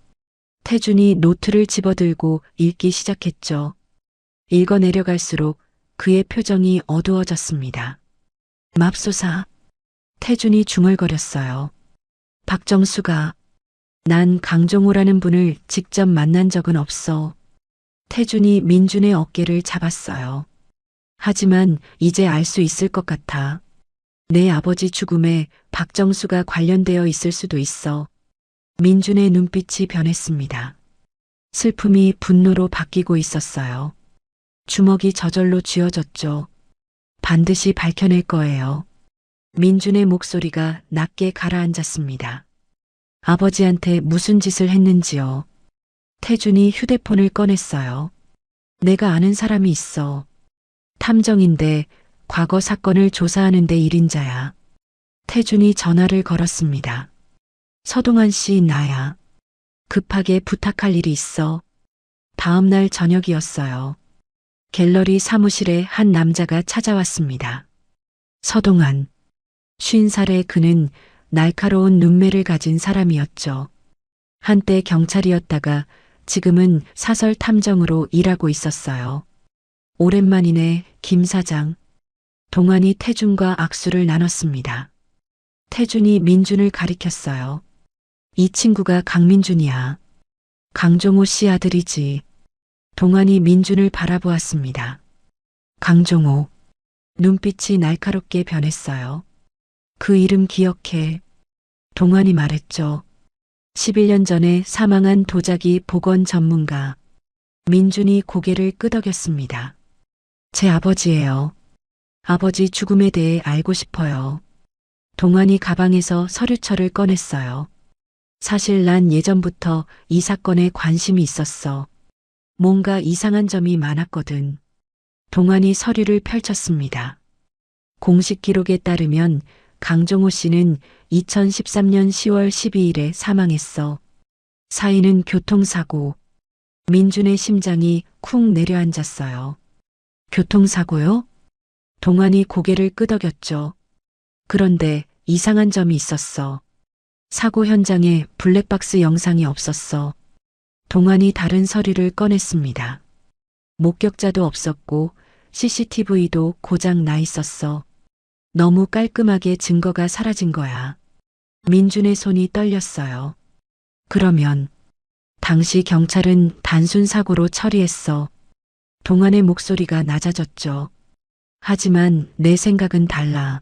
태준이 노트를 집어들고 읽기 시작했죠. 읽어 내려갈수록 그의 표정이 어두워졌습니다. 맙소사. 태준이 중얼거렸어요. 박정수가. 난 강종호라는 분을 직접 만난 적은 없어. 태준이 민준의 어깨를 잡았어요. 하지만 이제 알 수 있을 것 같아. 내 아버지 죽음에 박정수가 관련되어 있을 수도 있어. 민준의 눈빛이 변했습니다. 슬픔이 분노로 바뀌고 있었어요. 주먹이 저절로 쥐어졌죠. 반드시 밝혀낼 거예요. 민준의 목소리가 낮게 가라앉았습니다. 아버지한테 무슨 짓을 했는지요. 태준이 휴대폰을 꺼냈어요. 내가 아는 사람이 있어. 탐정인데 과거 사건을 조사하는 데 일인자야. 태준이 전화를 걸었습니다. 서동환 씨, 나야. 급하게 부탁할 일이 있어. 다음 날 저녁이었어요. 갤러리 사무실에 한 남자가 찾아왔습니다. 서동환. 50살의 그는 날카로운 눈매를 가진 사람이었죠. 한때 경찰이었다가 지금은 사설 탐정으로 일하고 있었어요. 오랜만이네, 김 사장. 동환이 태준과 악수를 나눴습니다. 태준이 민준을 가리켰어요. 이 친구가 강민준이야. 강종호 씨 아들이지. 동환이 민준을 바라보았습니다. 강종호. 눈빛이 날카롭게 변했어요. 그 이름 기억해. 동환이 말했죠. 11년 전에 사망한 도자기 복원 전문가. 민준이 고개를 끄덕였습니다. 제 아버지예요. 아버지 죽음에 대해 알고 싶어요. 동환이 가방에서 서류철을 꺼냈어요. 사실 난 예전부터 이 사건에 관심이 있었어. 뭔가 이상한 점이 많았거든. 동환이 서류를 펼쳤습니다. 공식 기록에 따르면 강정호 씨는 2013년 10월 12일에 사망했어. 사인은 교통사고. 민준의 심장이 쿵 내려앉았어요. 교통사고요? 동환이 고개를 끄덕였죠. 그런데 이상한 점이 있었어. 사고 현장에 블랙박스 영상이 없었어. 동환이 다른 서류를 꺼냈습니다. 목격자도 없었고 CCTV도 고장 나 있었어. 너무 깔끔하게 증거가 사라진 거야. 민준의 손이 떨렸어요. 그러면 당시 경찰은 단순 사고로 처리했어. 동환의 목소리가 낮아졌죠. 하지만 내 생각은 달라.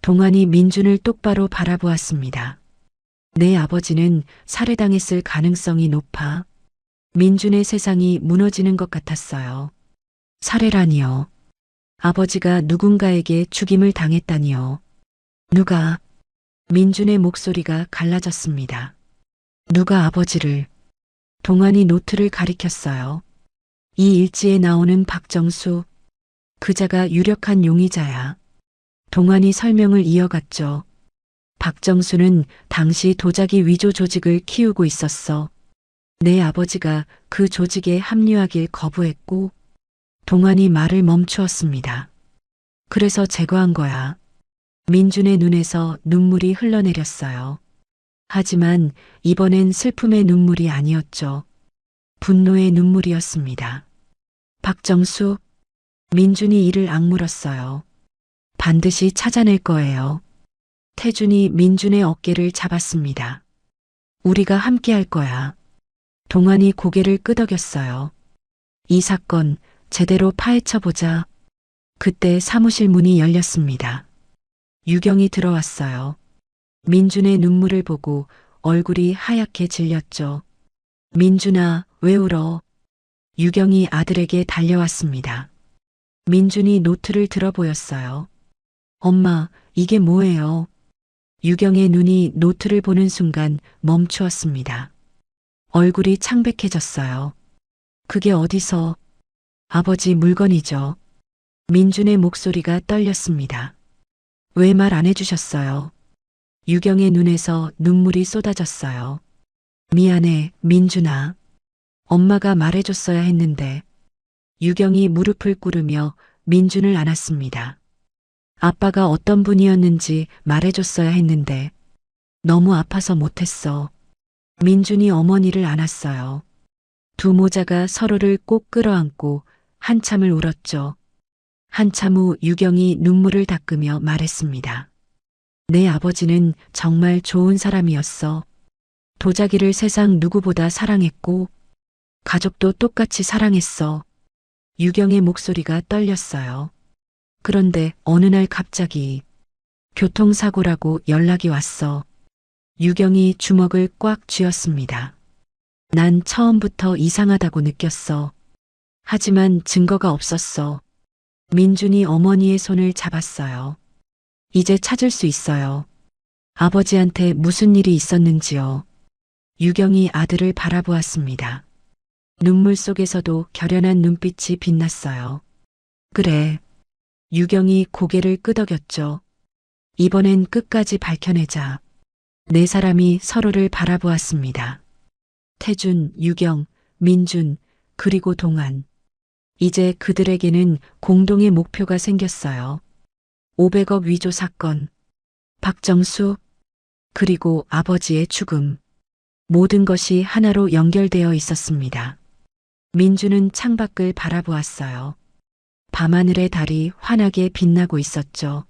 동환이 민준을 똑바로 바라보았습니다. 내 아버지는 살해당했을 가능성이 높아. 민준의 세상이 무너지는 것 같았어요. 살해라니요. 아버지가 누군가에게 죽임을 당했다니요. 누가? 민준의 목소리가 갈라졌습니다. 누가 아버지를? 동환이 노트를 가리켰어요. 이 일지에 나오는 박정수. 그자가 유력한 용의자야. 동환이 설명을 이어갔죠. 박정수는 당시 도자기 위조 조직을 키우고 있었어. 내 아버지가 그 조직에 합류하길 거부했고 동환이 말을 멈추었습니다. 그래서 제거한 거야. 민준의 눈에서 눈물이 흘러내렸어요. 하지만 이번엔 슬픔의 눈물이 아니었죠. 분노의 눈물이었습니다. 박정수, 민준이 이를 악물었어요. 반드시 찾아낼 거예요. 태준이 민준의 어깨를 잡았습니다. 우리가 함께 할 거야. 동환이 고개를 끄덕였어요. 이 사건 제대로 파헤쳐보자. 그때 사무실 문이 열렸습니다. 유경이 들어왔어요. 민준의 눈물을 보고 얼굴이 하얗게 질렸죠. 민준아, 왜 울어? 유경이 아들에게 달려왔습니다. 민준이 노트를 들어 보였어요. 엄마, 이게 뭐예요? 유경의 눈이 노트를 보는 순간 멈추었습니다. 얼굴이 창백해졌어요. 그게 어디서? 아버지 물건이죠. 민준의 목소리가 떨렸습니다. 왜 말 안 해주셨어요? 유경의 눈에서 눈물이 쏟아졌어요. 미안해, 민준아. 엄마가 말해줬어야 했는데. 유경이 무릎을 꿇으며 민준을 안았습니다. 아빠가 어떤 분이었는지 말해줬어야 했는데 너무 아파서 못했어. 민준이 어머니를 안았어요. 두 모자가 서로를 꼭 끌어안고 한참을 울었죠. 한참 후 유경이 눈물을 닦으며 말했습니다. 내 아버지는 정말 좋은 사람이었어. 도자기를 세상 누구보다 사랑했고 가족도 똑같이 사랑했어. 유경의 목소리가 떨렸어요. 그런데 어느 날 갑자기 교통사고라고 연락이 왔어. 유경이 주먹을 꽉 쥐었습니다. 난 처음부터 이상하다고 느꼈어. 하지만 증거가 없었어. 민준이 어머니의 손을 잡았어요. 이제 찾을 수 있어요. 아버지한테 무슨 일이 있었는지요. 유경이 아들을 바라보았습니다. 눈물 속에서도 결연한 눈빛이 빛났어요. 그래. 유경이 고개를 끄덕였죠. 이번엔 끝까지 밝혀내자. 네 사람이 서로를 바라보았습니다. 태준, 유경, 민준, 그리고 동환. 이제 그들에게는 공동의 목표가 생겼어요. 500억 위조 사건, 박정수, 그리고 아버지의 죽음. 모든 것이 하나로 연결되어 있었습니다. 민준은 창밖을 바라보았어요. 밤하늘의 달이 환하게 빛나고 있었죠.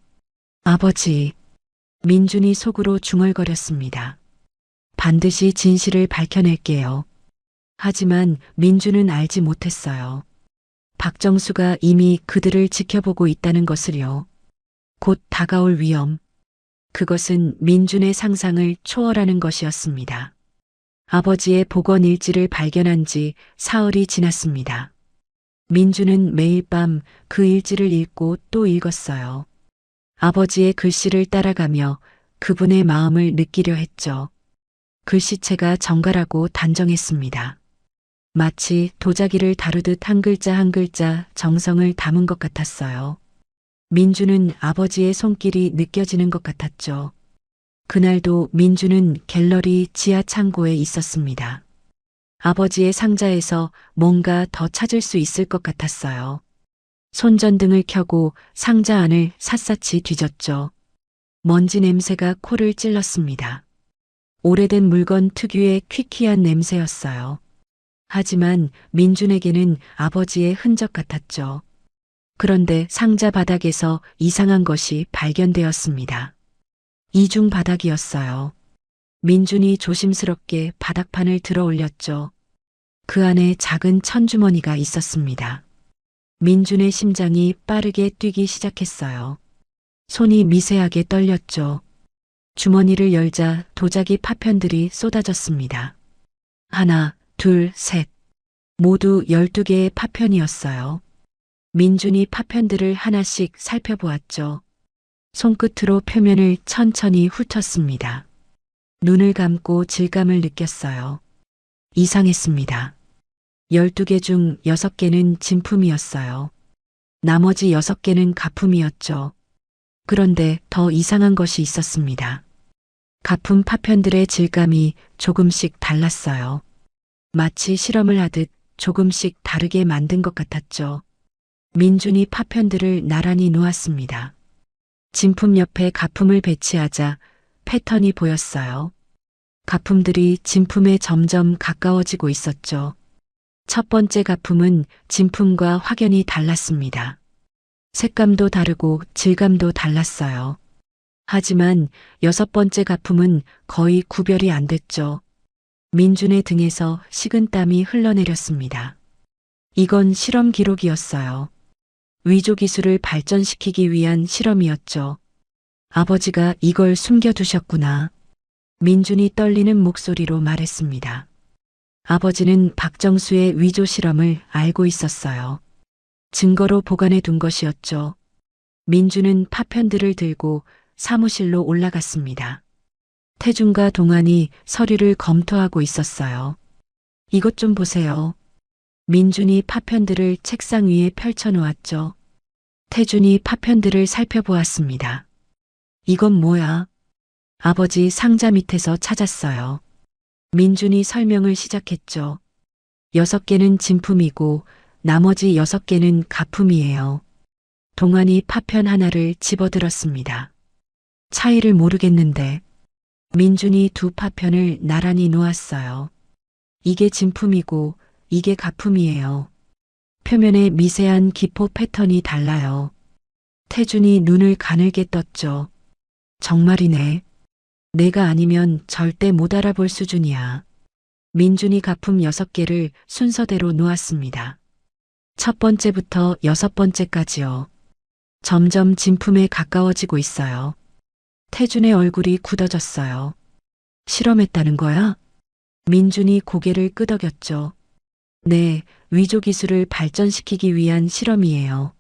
아버지, 민준이 속으로 중얼거렸습니다. 반드시 진실을 밝혀낼게요. 하지만 민준은 알지 못했어요. 박정수가 이미 그들을 지켜보고 있다는 것을요. 곧 다가올 위험. 그것은 민준의 상상을 초월하는 것이었습니다. 아버지의 복원 일지를 발견한 지 사흘이 지났습니다. 민준은 매일 밤 그 일지를 읽고 또 읽었어요. 아버지의 글씨를 따라가며 그분의 마음을 느끼려 했죠. 글씨체가 정갈하고 단정했습니다. 마치 도자기를 다루듯 한 글자 한 글자 정성을 담은 것 같았어요. 민주는 아버지의 손길이 느껴지는 것 같았죠. 그날도 민주는 갤러리 지하 창고에 있었습니다. 아버지의 상자에서 뭔가 더 찾을 수 있을 것 같았어요. 손전등을 켜고 상자 안을 샅샅이 뒤졌죠. 먼지 냄새가 코를 찔렀습니다. 오래된 물건 특유의 퀴퀴한 냄새였어요. 하지만 민준에게는 아버지의 흔적 같았죠. 그런데 상자 바닥에서 이상한 것이 발견되었습니다. 이중 바닥이었어요. 민준이 조심스럽게 바닥판을 들어 올렸죠. 그 안에 작은 천주머니가 있었습니다. 민준의 심장이 빠르게 뛰기 시작했어요. 손이 미세하게 떨렸죠. 주머니를 열자 도자기 파편들이 쏟아졌습니다. 하나, 둘, 셋. 모두 12개의 파편이었어요. 민준이 파편들을 하나씩 살펴보았죠. 손끝으로 표면을 천천히 훑었습니다. 눈을 감고 질감을 느꼈어요. 이상했습니다. 12개 중 6개는 진품이었어요. 나머지 6개는 가품이었죠. 그런데 더 이상한 것이 있었습니다. 가품 파편들의 질감이 조금씩 달랐어요. 마치 실험을 하듯 조금씩 다르게 만든 것 같았죠. 민준이 파편들을 나란히 놓았습니다. 진품 옆에 가품을 배치하자 패턴이 보였어요. 가품들이 진품에 점점 가까워지고 있었죠. 첫 번째 가품은 진품과 확연히 달랐습니다. 색감도 다르고 질감도 달랐어요. 하지만 6번째 가품은 거의 구별이 안 됐죠. 민준의 등에서 식은땀이 흘러내렸습니다. 이건 실험 기록이었어요. 위조 기술을 발전시키기 위한 실험이었죠. 아버지가 이걸 숨겨두셨구나. 민준이 떨리는 목소리로 말했습니다. 아버지는 박정수의 위조 실험을 알고 있었어요. 증거로 보관해 둔 것이었죠. 민준은 파편들을 들고 사무실로 올라갔습니다. 태준과 동안이 서류를 검토하고 있었어요. 이것 좀 보세요. 민준이 파편들을 책상 위에 펼쳐놓았죠. 태준이 파편들을 살펴보았습니다. 이건 뭐야? 아버지 상자 밑에서 찾았어요. 민준이 설명을 시작했죠. 6개는 진품이고 나머지 6개는 가품이에요. 동안이 파편 하나를 집어들었습니다. 차이를 모르겠는데 민준이 2 파편을 나란히 놓았어요. 이게 진품이고 이게 가품이에요. 표면에 미세한 기포 패턴이 달라요. 태준이 눈을 가늘게 떴죠. 정말이네. 내가 아니면 절대 못 알아볼 수준이야. 민준이 가품 6개를 순서대로 놓았습니다. 첫 번째부터 6번째까지요. 점점 진품에 가까워지고 있어요. 태준의 얼굴이 굳어졌어요. 실험했다는 거야? 민준이 고개를 끄덕였죠. 네, 위조 기술을 발전시키기 위한 실험이에요.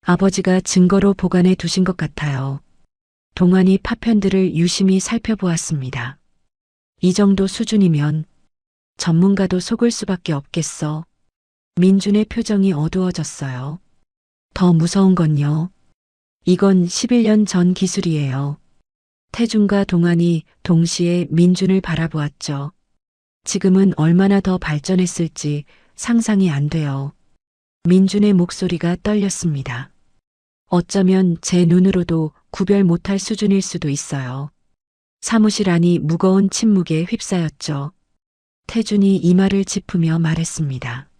아버지가 증거로 보관해 두신 것 같아요. 동안이 파편들을 유심히 살펴보았습니다. 이 정도 수준이면 전문가도 속을 수밖에 없겠어. 민준의 표정이 어두워졌어요. 더 무서운 건요. 이건 11년 전 기술이에요. 태준과 동안이 동시에 민준을 바라보았죠. 지금은 얼마나 더 발전했을지 상상이 안 돼요. 민준의 목소리가 떨렸습니다. 어쩌면 제 눈으로도 구별 못할 수준일 수도 있어요. 사무실 안이 무거운 침묵에 휩싸였죠. 태준이 이마를 짚으며 말했습니다.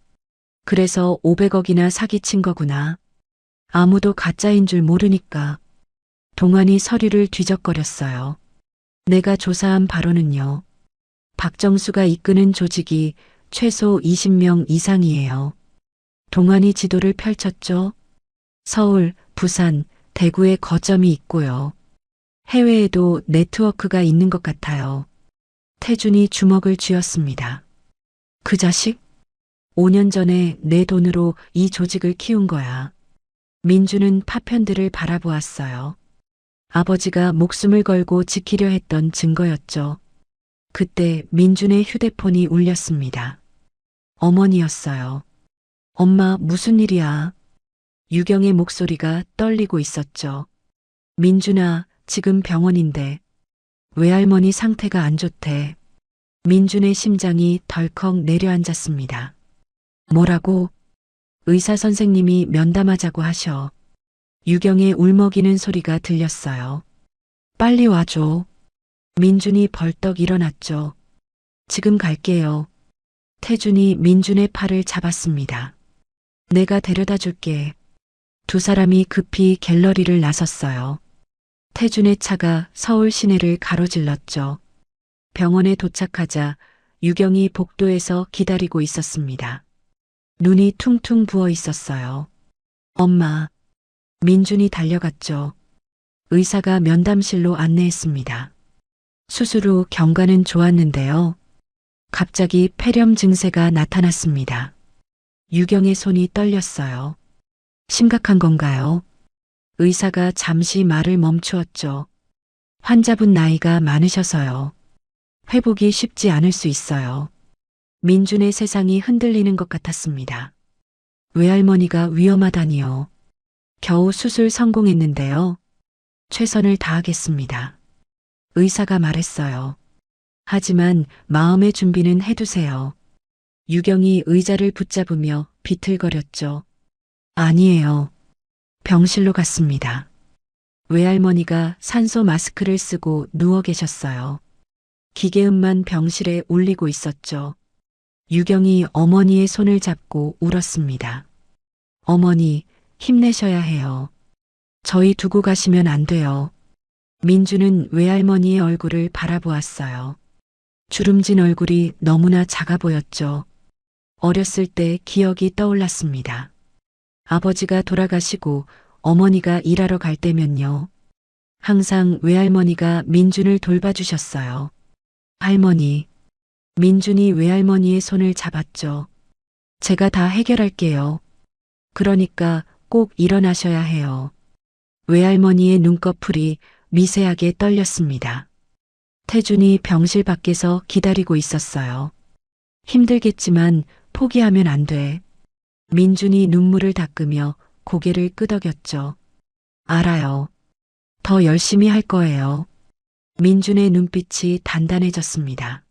그래서 500억이나 사기친 거구나. 아무도 가짜인 줄 모르니까. 동안이 서류를 뒤적거렸어요. 내가 조사한 바로는요. 박정수가 이끄는 조직이 최소 20명 이상이에요. 동안이 지도를 펼쳤죠. 서울, 부산, 대구에 거점이 있고요. 해외에도 네트워크가 있는 것 같아요. 태준이 주먹을 쥐었습니다. 그 자식? 5년 전에 내 돈으로 이 조직을 키운 거야. 민주는 파편들을 바라보았어요. 아버지가 목숨을 걸고 지키려 했던 증거였죠. 그때 민준의 휴대폰이 울렸습니다. 어머니였어요. 엄마, 무슨 일이야? 유경의 목소리가 떨리고 있었죠. 민준아, 지금 병원인데. 외할머니 상태가 안 좋대. 민준의 심장이 덜컥 내려앉았습니다. 뭐라고? 의사 선생님이 면담하자고 하셔. 유경의 울먹이는 소리가 들렸어요. 빨리 와줘. 민준이 벌떡 일어났죠. 지금 갈게요. 태준이 민준의 팔을 잡았습니다. 내가 데려다 줄게. 두 사람이 급히 갤러리를 나섰어요. 태준의 차가 서울 시내를 가로질렀죠. 병원에 도착하자 유경이 복도에서 기다리고 있었습니다. 눈이 퉁퉁 부어 있었어요. 엄마. 민준이 달려갔죠. 의사가 면담실로 안내했습니다. 수술 후 경과는 좋았는데요. 갑자기 폐렴 증세가 나타났습니다. 유경의 손이 떨렸어요. 심각한 건가요? 의사가 잠시 말을 멈추었죠. 환자분 나이가 많으셔서요. 회복이 쉽지 않을 수 있어요. 민준의 세상이 흔들리는 것 같았습니다. 외할머니가 위험하다니요. 겨우 수술 성공했는데요. 최선을 다하겠습니다. 의사가 말했어요. 하지만 마음의 준비는 해두세요. 유경이 의자를 붙잡으며 비틀거렸죠. 아니에요. 병실로 갔습니다. 외할머니가 산소 마스크를 쓰고 누워 계셨어요. 기계음만 병실에 울리고 있었죠. 유경이 어머니의 손을 잡고 울었습니다. 어머니, 힘내셔야 해요. 저희 두고 가시면 안 돼요. 민주는 외할머니의 얼굴을 바라보았어요. 주름진 얼굴이 너무나 작아 보였죠. 어렸을 때 기억이 떠올랐습니다. 아버지가 돌아가시고 어머니가 일하러 갈 때면요. 항상 외할머니가 민준을 돌봐주셨어요. 할머니. 민준이 외할머니의 손을 잡았죠. 제가 다 해결할게요. 그러니까 꼭 일어나셔야 해요. 외할머니의 눈꺼풀이 미세하게 떨렸습니다. 태준이 병실 밖에서 기다리고 있었어요. 힘들겠지만 포기하면 안 돼. 민준이 눈물을 닦으며 고개를 끄덕였죠. 알아요. 더 열심히 할 거예요. 민준의 눈빛이 단단해졌습니다.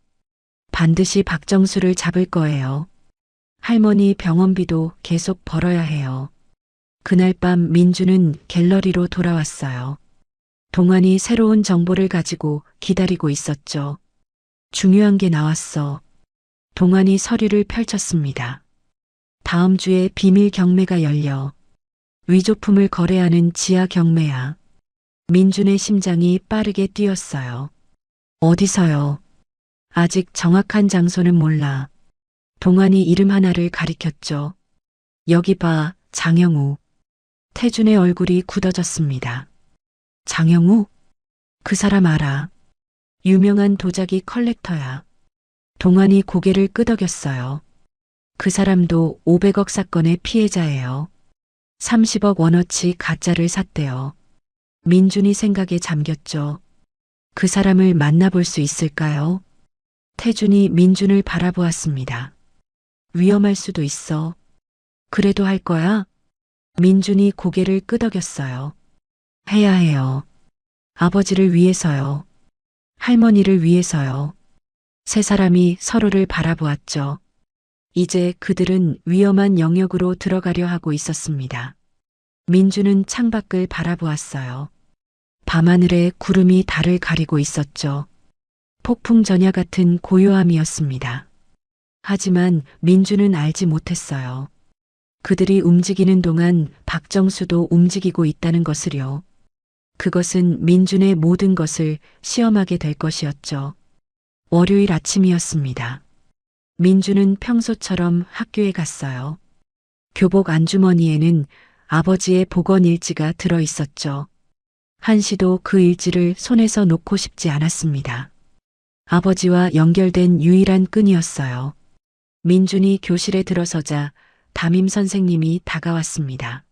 반드시 박정수를 잡을 거예요. 할머니 병원비도 계속 벌어야 해요. 그날 밤 민준은 갤러리로 돌아왔어요. 동환이 새로운 정보를 가지고 기다리고 있었죠. 중요한 게 나왔어. 동환이 서류를 펼쳤습니다. 다음 주에 비밀 경매가 열려. 위조품을 거래하는 지하 경매야. 민준의 심장이 빠르게 뛰었어요. 어디서요? 아직 정확한 장소는 몰라. 동환이 이름 하나를 가리켰죠. 여기 봐, 장영우. 태준의 얼굴이 굳어졌습니다. 장영우? 그 사람 알아. 유명한 도자기 컬렉터야. 동환이 고개를 끄덕였어요. 그 사람도 500억 사건의 피해자예요. 30억 원어치 가짜를 샀대요. 민준이 생각에 잠겼죠. 그 사람을 만나볼 수 있을까요? 태준이 민준을 바라보았습니다. 위험할 수도 있어. 그래도 할 거야? 민준이 고개를 끄덕였어요. 해야 해요. 아버지를 위해서요. 할머니를 위해서요. 세 사람이 서로를 바라보았죠. 이제 그들은 위험한 영역으로 들어가려 하고 있었습니다. 민준은 창밖을 바라보았어요. 밤하늘에 구름이 달을 가리고 있었죠. 폭풍 전야 같은 고요함이었습니다. 하지만 민준은 알지 못했어요. 그들이 움직이는 동안 박정수도 움직이고 있다는 것을요. 그것은 민준의 모든 것을 시험하게 될 것이었죠. 월요일 아침이었습니다. 민준은 평소처럼 학교에 갔어요. 교복 안주머니에는 아버지의 복원 일지가 들어 있었죠. 한시도 그 일지를 손에서 놓고 싶지 않았습니다. 아버지와 연결된 유일한 끈이었어요. 민준이 교실에 들어서자 담임 선생님이 다가왔습니다.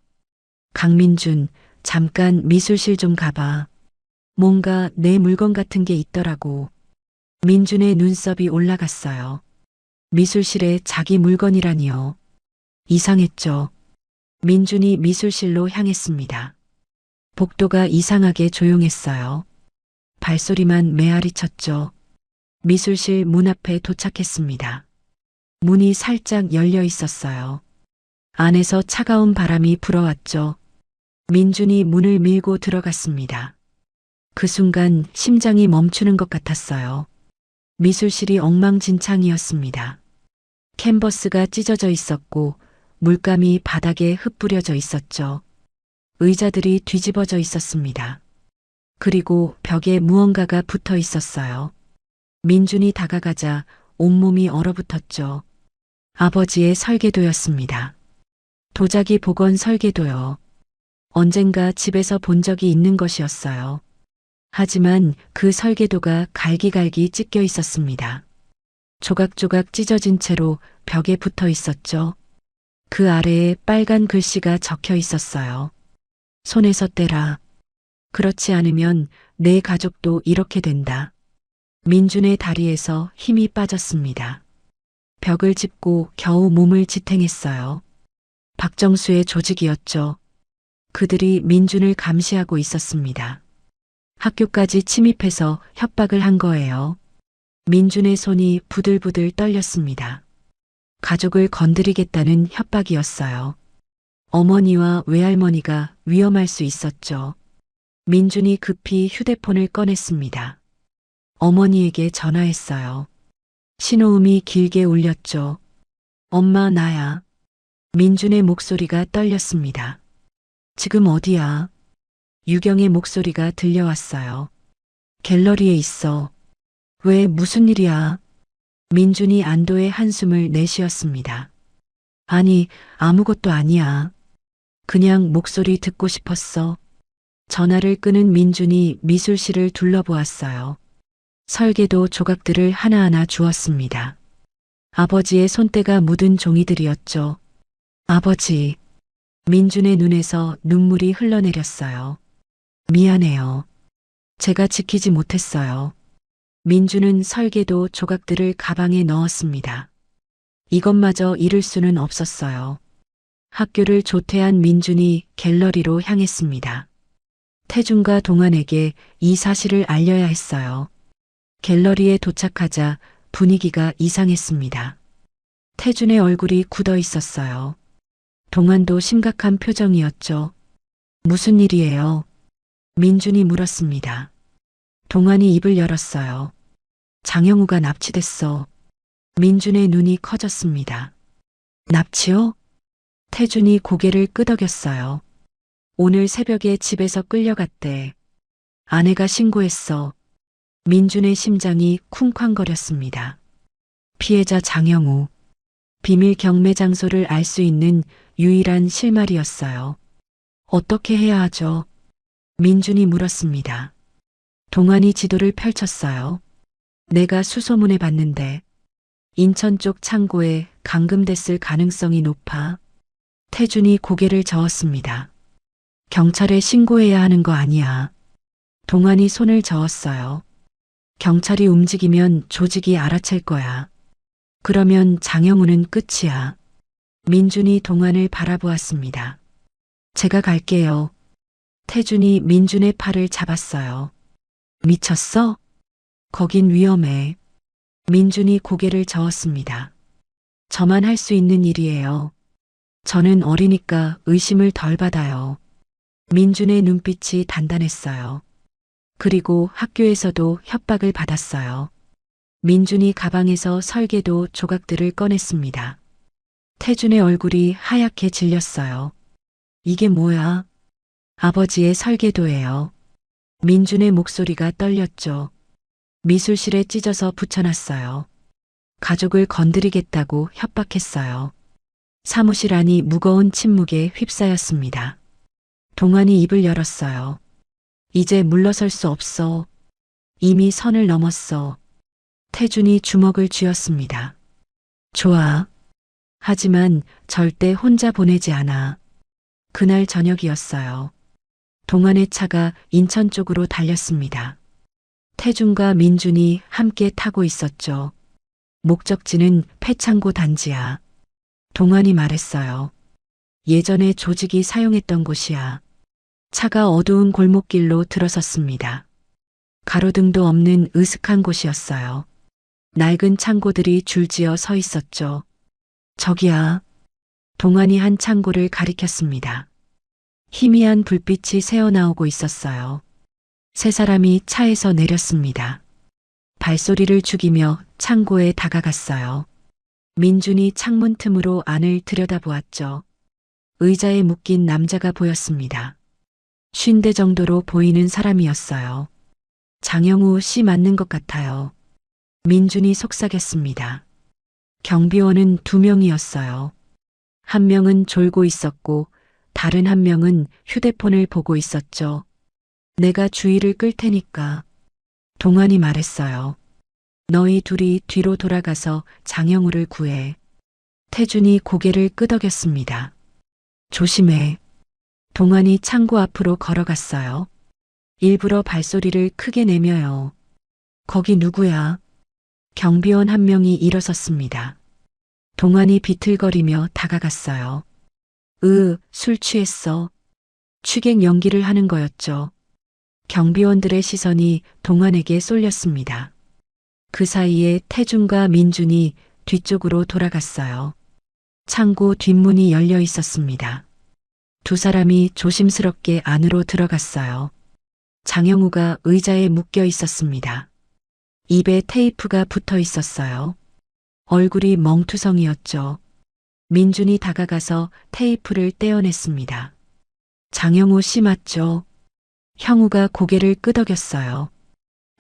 강민준, 잠깐 미술실 좀 가봐. 뭔가 내 물건 같은 게 있더라고. 민준의 눈썹이 올라갔어요. 미술실에 자기 물건이라니요. 이상했죠. 민준이 미술실로 향했습니다. 복도가 이상하게 조용했어요. 발소리만 메아리 쳤죠. 미술실 문 앞에 도착했습니다. 문이 살짝 열려 있었어요. 안에서 차가운 바람이 불어왔죠. 민준이 문을 밀고 들어갔습니다. 그 순간 심장이 멈추는 것 같았어요. 미술실이 엉망진창이었습니다. 캔버스가 찢어져 있었고 물감이 바닥에 흩뿌려져 있었죠. 의자들이 뒤집어져 있었습니다. 그리고 벽에 무언가가 붙어 있었어요. 민준이 다가가자 온몸이 얼어붙었죠. 아버지의 설계도였습니다. 도자기 복원 설계도요. 언젠가 집에서 본 적이 있는 것이었어요. 하지만 그 설계도가 갈기갈기 찢겨 있었습니다. 조각조각 찢어진 채로 벽에 붙어 있었죠. 그 아래에 빨간 글씨가 적혀 있었어요. 손에서 떼라. 그렇지 않으면 내 가족도 이렇게 된다. 민준의 다리에서 힘이 빠졌습니다. 벽을 짚고 겨우 몸을 지탱했어요. 박정수의 조직이었죠. 그들이 민준을 감시하고 있었습니다. 학교까지 침입해서 협박을 한 거예요. 민준의 손이 부들부들 떨렸습니다. 가족을 건드리겠다는 협박이었어요. 어머니와 외할머니가 위험할 수 있었죠. 민준이 급히 휴대폰을 꺼냈습니다. 어머니에게 전화했어요. 신호음이 길게 울렸죠. 엄마, 나야. 민준의 목소리가 떨렸습니다. 지금 어디야? 유경의 목소리가 들려왔어요. 갤러리에 있어. 왜, 무슨 일이야? 민준이 안도의 한숨을 내쉬었습니다. 아니, 아무것도 아니야. 그냥 목소리 듣고 싶었어. 전화를 끊은 민준이 미술실을 둘러보았어요. 설계도 조각들을 하나하나 주었습니다. 아버지의 손때가 묻은 종이들이었죠. 아버지. 민준의 눈에서 눈물이 흘러내렸어요. 미안해요. 제가 지키지 못했어요. 민준은 설계도 조각들을 가방에 넣었습니다. 이것마저 잃을 수는 없었어요. 학교를 조퇴한 민준이 갤러리로 향했습니다. 태준과 동안에게 이 사실을 알려야 했어요. 갤러리에 도착하자 분위기가 이상했습니다. 태준의 얼굴이 굳어 있었어요. 동안도 심각한 표정이었죠. 무슨 일이에요? 민준이 물었습니다. 동안이 입을 열었어요. 장영우가 납치됐어. 민준의 눈이 커졌습니다. 납치요? 태준이 고개를 끄덕였어요. 오늘 새벽에 집에서 끌려갔대. 아내가 신고했어. 민준의 심장이 쿵쾅거렸습니다. 피해자 장영우. 비밀 경매 장소를 알 수 있는 유일한 실마리였어요. 어떻게 해야 하죠? 민준이 물었습니다. 동안이 지도를 펼쳤어요. 내가 수소문해 봤는데 인천 쪽 창고에 감금됐을 가능성이 높아. 태준이 고개를 저었습니다. 경찰에 신고해야 하는 거 아니야. 동안이 손을 저었어요. 경찰이 움직이면 조직이 알아챌 거야. 그러면 장영우는 끝이야. 민준이 동안을 바라보았습니다. 제가 갈게요. 태준이 민준의 팔을 잡았어요. 미쳤어? 거긴 위험해. 민준이 고개를 저었습니다. 저만 할 수 있는 일이에요. 저는 어리니까 의심을 덜 받아요. 민준의 눈빛이 단단했어요. 그리고 학교에서도 협박을 받았어요. 민준이 가방에서 설계도 조각들을 꺼냈습니다. 태준의 얼굴이 하얗게 질렸어요. 이게 뭐야? 아버지의 설계도예요. 민준의 목소리가 떨렸죠. 미술실에 찢어서 붙여놨어요. 가족을 건드리겠다고 협박했어요. 사무실 안이 무거운 침묵에 휩싸였습니다. 동안이 입을 열었어요. 이제 물러설 수 없어. 이미 선을 넘었어. 태준이 주먹을 쥐었습니다. 좋아. 하지만 절대 혼자 보내지 않아. 그날 저녁이었어요. 동안의 차가 인천 쪽으로 달렸습니다. 태준과 민준이 함께 타고 있었죠. 목적지는 폐창고 단지야. 동안이 말했어요. 예전에 조직이 사용했던 곳이야. 차가 어두운 골목길로 들어섰습니다. 가로등도 없는 으슥한 곳이었어요. 낡은 창고들이 줄지어 서 있었죠. 저기야. 동안이 한 창고를 가리켰습니다. 희미한 불빛이 새어나오고 있었어요. 세 사람이 차에서 내렸습니다. 발소리를 죽이며 창고에 다가갔어요. 민준이 창문 틈으로 안을 들여다보았죠. 의자에 묶인 남자가 보였습니다. 50대 정도로 보이는 사람이었어요. 장영우 씨 맞는 것 같아요. 민준이 속삭였습니다. 경비원은 2명이었어요. 한 명은 졸고 있었고 다른 한 명은 휴대폰을 보고 있었죠. 내가 주의를 끌 테니까. 동안이 말했어요. 너희 둘이 뒤로 돌아가서 장영우를 구해. 태준이 고개를 끄덕였습니다. 조심해. 동안이 창고 앞으로 걸어갔어요. 일부러 발소리를 크게 내며요. 거기 누구야? 경비원 한 명이 일어섰습니다. 동안이 비틀거리며 다가갔어요. 술 취했어. 취객 연기를 하는 거였죠. 경비원들의 시선이 동안에게 쏠렸습니다. 그 사이에 태준과 민준이 뒤쪽으로 돌아갔어요. 창고 뒷문이 열려 있었습니다. 두 사람이 조심스럽게 안으로 들어갔어요. 장영우가 의자에 묶여 있었습니다. 입에 테이프가 붙어 있었어요. 얼굴이 멍투성이었죠. 민준이 다가가서 테이프를 떼어냈습니다. 장영우 씨 맞죠? 형우가 고개를 끄덕였어요.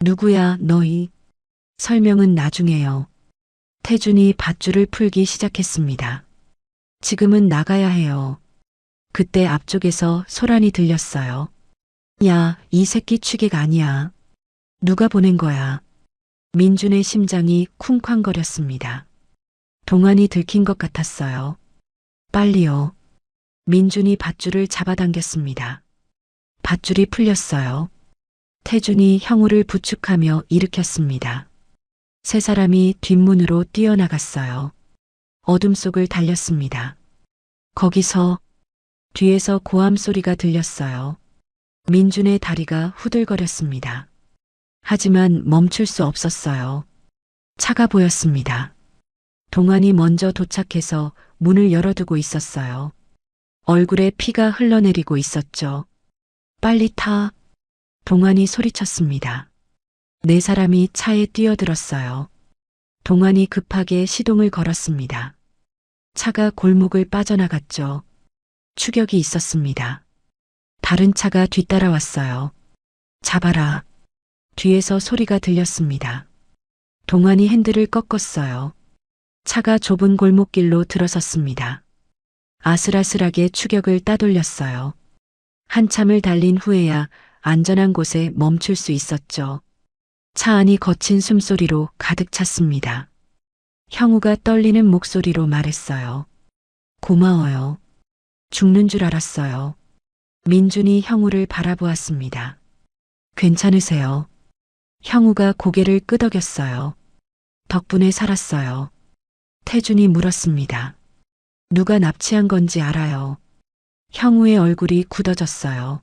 누구야, 너희? 설명은 나중에요. 태준이 밧줄을 풀기 시작했습니다. 지금은 나가야 해요. 그때 앞쪽에서 소란이 들렸어요. 야, 이 새끼 취객 아니야. 누가 보낸 거야? 민준의 심장이 쿵쾅거렸습니다. 동안이 들킨 것 같았어요. 빨리요. 민준이 밧줄을 잡아당겼습니다. 밧줄이 풀렸어요. 태준이 형우를 부축하며 일으켰습니다. 세 사람이 뒷문으로 뛰어나갔어요. 어둠 속을 달렸습니다. 거기서 뒤에서 고함 소리가 들렸어요. 민준의 다리가 후들거렸습니다. 하지만 멈출 수 없었어요. 차가 보였습니다. 동안이 먼저 도착해서 문을 열어두고 있었어요. 얼굴에 피가 흘러내리고 있었죠. 빨리 타. 동안이 소리쳤습니다. 네 사람이 차에 뛰어들었어요. 동안이 급하게 시동을 걸었습니다. 차가 골목을 빠져나갔죠. 추격이 있었습니다. 다른 차가 뒤따라왔어요. 잡아라. 뒤에서 소리가 들렸습니다. 동안이 핸들을 꺾었어요. 차가 좁은 골목길로 들어섰습니다. 아슬아슬하게 추격을 따돌렸어요. 한참을 달린 후에야 안전한 곳에 멈출 수 있었죠. 차 안이 거친 숨소리로 가득 찼습니다. 형우가 떨리는 목소리로 말했어요. 고마워요. 죽는 줄 알았어요. 민준이 형우를 바라보았습니다. 괜찮으세요? 형우가 고개를 끄덕였어요. 덕분에 살았어요. 태준이 물었습니다. 누가 납치한 건지 알아요. 형우의 얼굴이 굳어졌어요.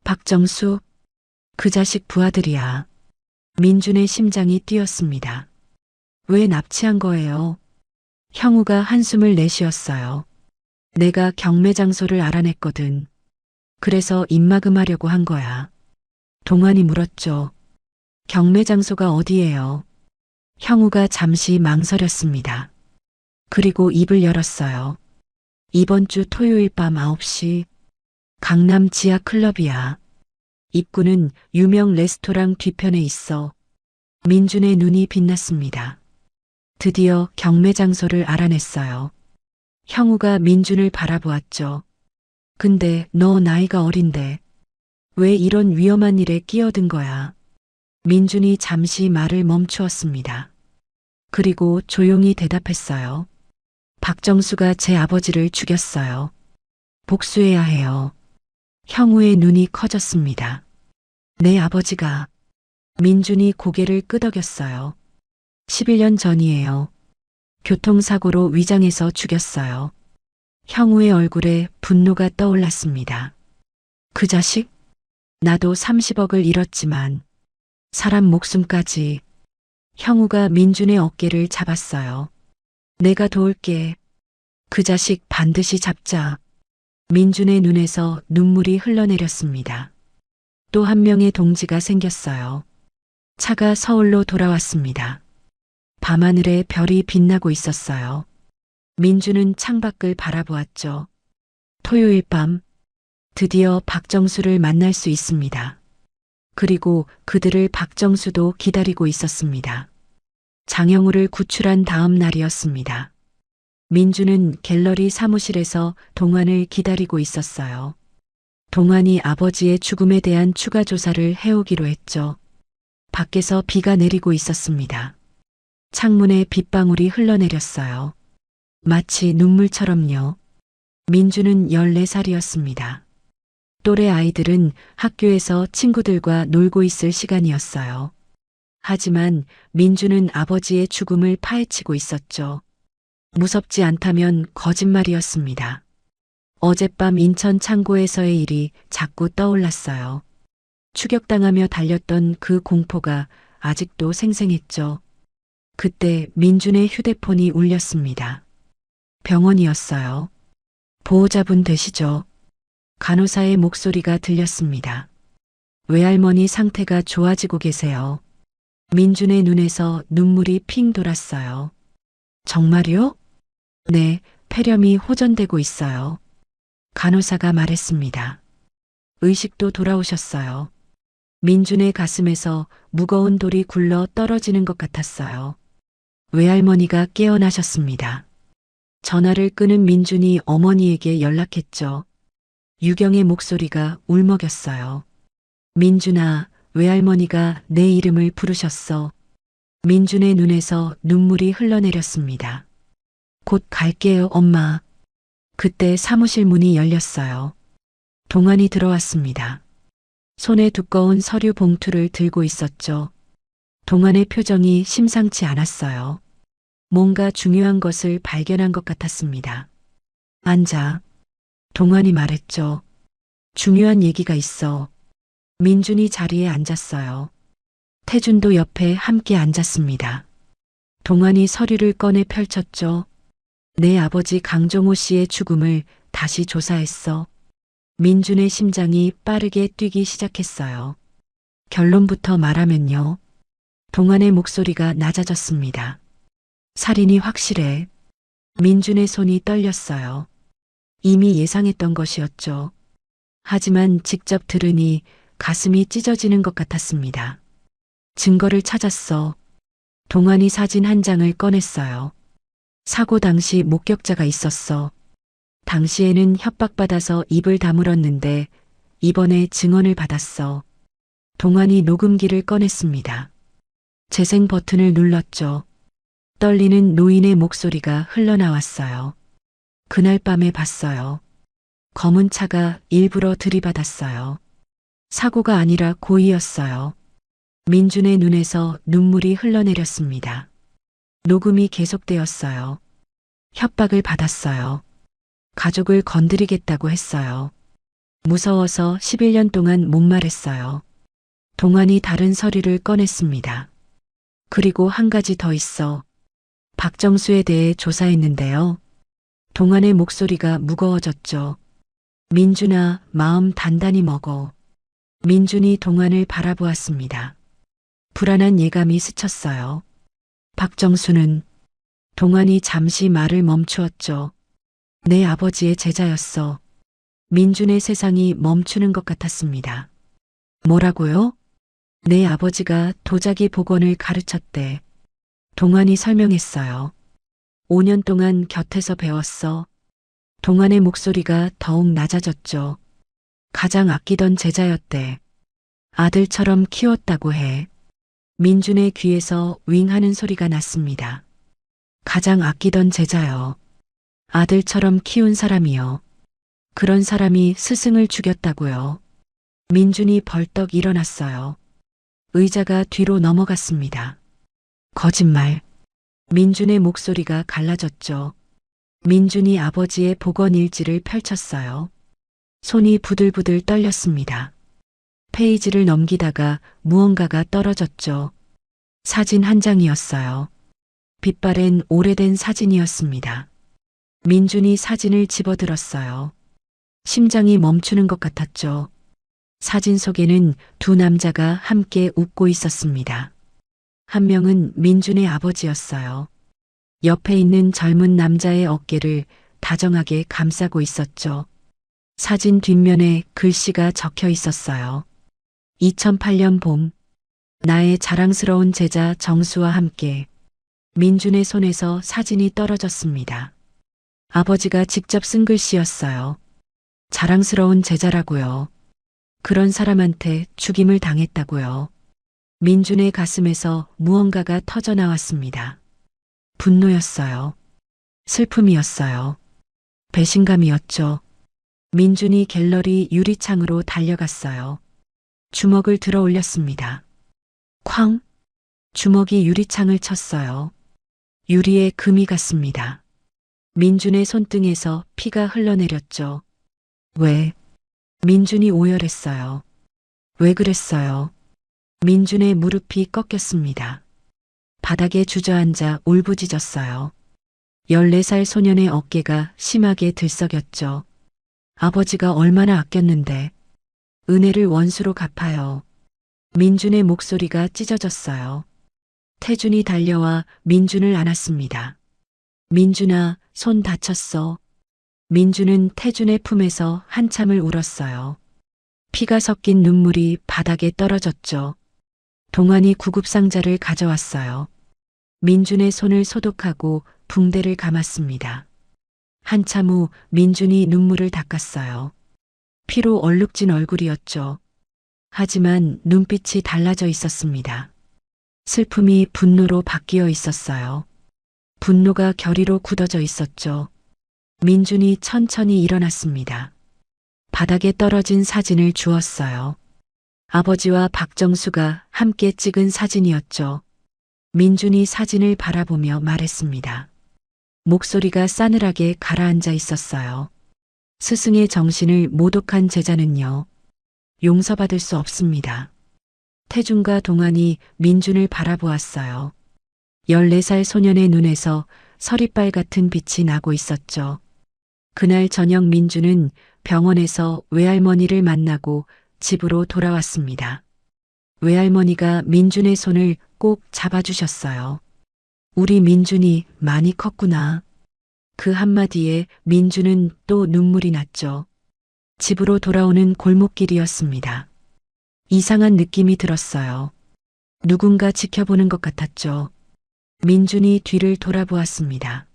박정수, 그 자식 부하들이야. 민준의 심장이 뛰었습니다. 왜 납치한 거예요? 형우가 한숨을 내쉬었어요. 내가 경매 장소를 알아냈거든. 그래서 입막음하려고 한 거야. 동안이 물었죠. 경매 장소가 어디예요? 형우가 잠시 망설였습니다. 그리고 입을 열었어요. 이번 주 토요일 밤 9시 강남 지하 클럽이야. 입구는 유명 레스토랑 뒤편에 있어. 민준의 눈이 빛났습니다. 드디어 경매 장소를 알아냈어요. 형우가 민준을 바라보았죠. 근데 너 나이가 어린데 왜 이런 위험한 일에 끼어든 거야? 민준이 잠시 말을 멈추었습니다. 그리고 조용히 대답했어요. 박정수가 제 아버지를 죽였어요. 복수해야 해요. 형우의 눈이 커졌습니다. 내 아버지가. 민준이 고개를 끄덕였어요. 11년 전이에요. 교통사고로 위장해서 죽였어요. 형우의 얼굴에 분노가 떠올랐습니다. 그 자식? 나도 30억을 잃었지만 사람 목숨까지. 형우가 민준의 어깨를 잡았어요. 내가 도울게. 그 자식 반드시 잡자. 민준의 눈에서 눈물이 흘러내렸습니다. 또 한 명의 동지가 생겼어요. 차가 서울로 돌아왔습니다. 밤하늘에 별이 빛나고 있었어요. 민준은 창밖을 바라보았죠. 토요일 밤, 드디어 박정수를 만날 수 있습니다. 그리고 그들을 박정수도 기다리고 있었습니다. 장영우를 구출한 다음 날이었습니다. 민준은 갤러리 사무실에서 동환을 기다리고 있었어요. 동환이 아버지의 죽음에 대한 추가 조사를 해오기로 했죠. 밖에서 비가 내리고 있었습니다. 창문에 빗방울이 흘러내렸어요. 마치 눈물처럼요. 민준은 14살이었습니다. 또래 아이들은 학교에서 친구들과 놀고 있을 시간이었어요. 하지만 민준은 아버지의 죽음을 파헤치고 있었죠. 무섭지 않다면 거짓말이었습니다. 어젯밤 인천 창고에서의 일이 자꾸 떠올랐어요. 추격당하며 달렸던 그 공포가 아직도 생생했죠. 그때 민준의 휴대폰이 울렸습니다. 병원이었어요. 보호자분 되시죠? 간호사의 목소리가 들렸습니다. 외할머니 상태가 좋아지고 계세요. 민준의 눈에서 눈물이 핑 돌았어요. 정말요? 네, 폐렴이 호전되고 있어요. 간호사가 말했습니다. 의식도 돌아오셨어요. 민준의 가슴에서 무거운 돌이 굴러 떨어지는 것 같았어요. 외할머니가 깨어나셨습니다. 전화를 끊은 민준이 어머니에게 연락했죠. 유경의 목소리가 울먹였어요. 민준아, 외할머니가 내 이름을 부르셨어. 민준의 눈에서 눈물이 흘러내렸습니다. 곧 갈게요, 엄마. 그때 사무실 문이 열렸어요. 동환이 들어왔습니다. 손에 두꺼운 서류 봉투를 들고 있었죠. 동환의 표정이 심상치 않았어요. 뭔가 중요한 것을 발견한 것 같았습니다. 앉아. 동환이 말했죠. 중요한 얘기가 있어. 민준이 자리에 앉았어요. 태준도 옆에 함께 앉았습니다. 동환이 서류를 꺼내 펼쳤죠. 내 아버지 강정호 씨의 죽음을 다시 조사했어. 민준의 심장이 빠르게 뛰기 시작했어요. 결론부터 말하면요. 동환의 목소리가 낮아졌습니다. 살인이 확실해. 민준의 손이 떨렸어요. 이미 예상했던 것이었죠. 하지만 직접 들으니 가슴이 찢어지는 것 같았습니다. 증거를 찾았어. 동환이 사진 한 장을 꺼냈어요. 사고 당시 목격자가 있었어. 당시에는 협박받아서 입을 다물었는데 이번에 증언을 받았어. 동환이 녹음기를 꺼냈습니다. 재생 버튼을 눌렀죠. 떨리는 노인의 목소리가 흘러나왔어요. 그날 밤에 봤어요. 검은 차가 일부러 들이받았어요. 사고가 아니라 고의였어요. 민준의 눈에서 눈물이 흘러내렸습니다. 녹음이 계속되었어요. 협박을 받았어요. 가족을 건드리겠다고 했어요. 무서워서 11년 동안 못 말했어요. 동환이 다른 서류를 꺼냈습니다. 그리고 한 가지 더 있어. 박정수에 대해 조사했는데요. 동환의 목소리가 무거워졌죠. 민준아, 마음 단단히 먹어. 민준이 동환을 바라보았습니다. 불안한 예감이 스쳤어요. 박정수는 동환이 잠시 말을 멈추었죠. 내 아버지의 제자였어. 민준의 세상이 멈추는 것 같았습니다. 뭐라고요? 내 아버지가 도자기 복원을 가르쳤대. 동환이 설명했어요. 5년 동안 곁에서 배웠어. 동환의 목소리가 더욱 낮아졌죠. 가장 아끼던 제자였대. 아들처럼 키웠다고 해. 민준의 귀에서 윙 하는 소리가 났습니다. 가장 아끼던 제자요. 아들처럼 키운 사람이요. 그런 사람이 스승을 죽였다고요. 민준이 벌떡 일어났어요. 의자가 뒤로 넘어갔습니다. 거짓말. 민준의 목소리가 갈라졌죠. 민준이 아버지의 복원 일지를 펼쳤어요. 손이 부들부들 떨렸습니다. 페이지를 넘기다가 무언가가 떨어졌죠. 사진 한 장이었어요. 빛바랜 오래된 사진이었습니다. 민준이 사진을 집어들었어요. 심장이 멈추는 것 같았죠. 사진 속에는 두 남자가 함께 웃고 있었습니다. 한 명은 민준의 아버지였어요. 옆에 있는 젊은 남자의 어깨를 다정하게 감싸고 있었죠. 사진 뒷면에 글씨가 적혀 있었어요. 2008년 봄, 나의 자랑스러운 제자 정수와 함께. 민준의 손에서 사진이 떨어졌습니다. 아버지가 직접 쓴 글씨였어요. 자랑스러운 제자라고요. 그런 사람한테 죽임을 당했다고요. 민준의 가슴에서 무언가가 터져 나왔습니다. 분노였어요. 슬픔이었어요. 배신감이었죠. 민준이 갤러리 유리창으로 달려갔어요. 주먹을 들어 올렸습니다. 쾅! 주먹이 유리창을 쳤어요. 유리에 금이 갔습니다. 민준의 손등에서 피가 흘러내렸죠. 왜? 민준이 오열했어요. 왜 그랬어요? 민준의 무릎이 꺾였습니다. 바닥에 주저앉아 울부짖었어요. 14살 소년의 어깨가 심하게 들썩였죠. 아버지가 얼마나 아꼈는데. 은혜를 원수로 갚아요. 민준의 목소리가 찢어졌어요. 태준이 달려와 민준을 안았습니다. 민준아, 손 다쳤어. 민준은 태준의 품에서 한참을 울었어요. 피가 섞인 눈물이 바닥에 떨어졌죠. 동환이 구급상자를 가져왔어요. 민준의 손을 소독하고 붕대를 감았습니다. 한참 후 민준이 눈물을 닦았어요. 피로 얼룩진 얼굴이었죠. 하지만 눈빛이 달라져 있었습니다. 슬픔이 분노로 바뀌어 있었어요. 분노가 결의로 굳어져 있었죠. 민준이 천천히 일어났습니다. 바닥에 떨어진 사진을 주었어요. 아버지와 박정수가 함께 찍은 사진이었죠. 민준이 사진을 바라보며 말했습니다. 목소리가 싸늘하게 가라앉아 있었어요. 스승의 정신을 모독한 제자는요, 용서받을 수 없습니다. 태준과 동환이 민준을 바라보았어요. 14살 소년의 눈에서 서리빨 같은 빛이 나고 있었죠. 그날 저녁 민준은 병원에서 외할머니를 만나고 집으로 돌아왔습니다. 외할머니가 민준의 손을 꼭 잡아주셨어요. 우리 민준이 많이 컸구나. 그 한마디에 민준은 또 눈물이 났죠. 집으로 돌아오는 골목길이었습니다. 이상한 느낌이 들었어요. 누군가 지켜보는 것 같았죠. 민준이 뒤를 돌아보았습니다.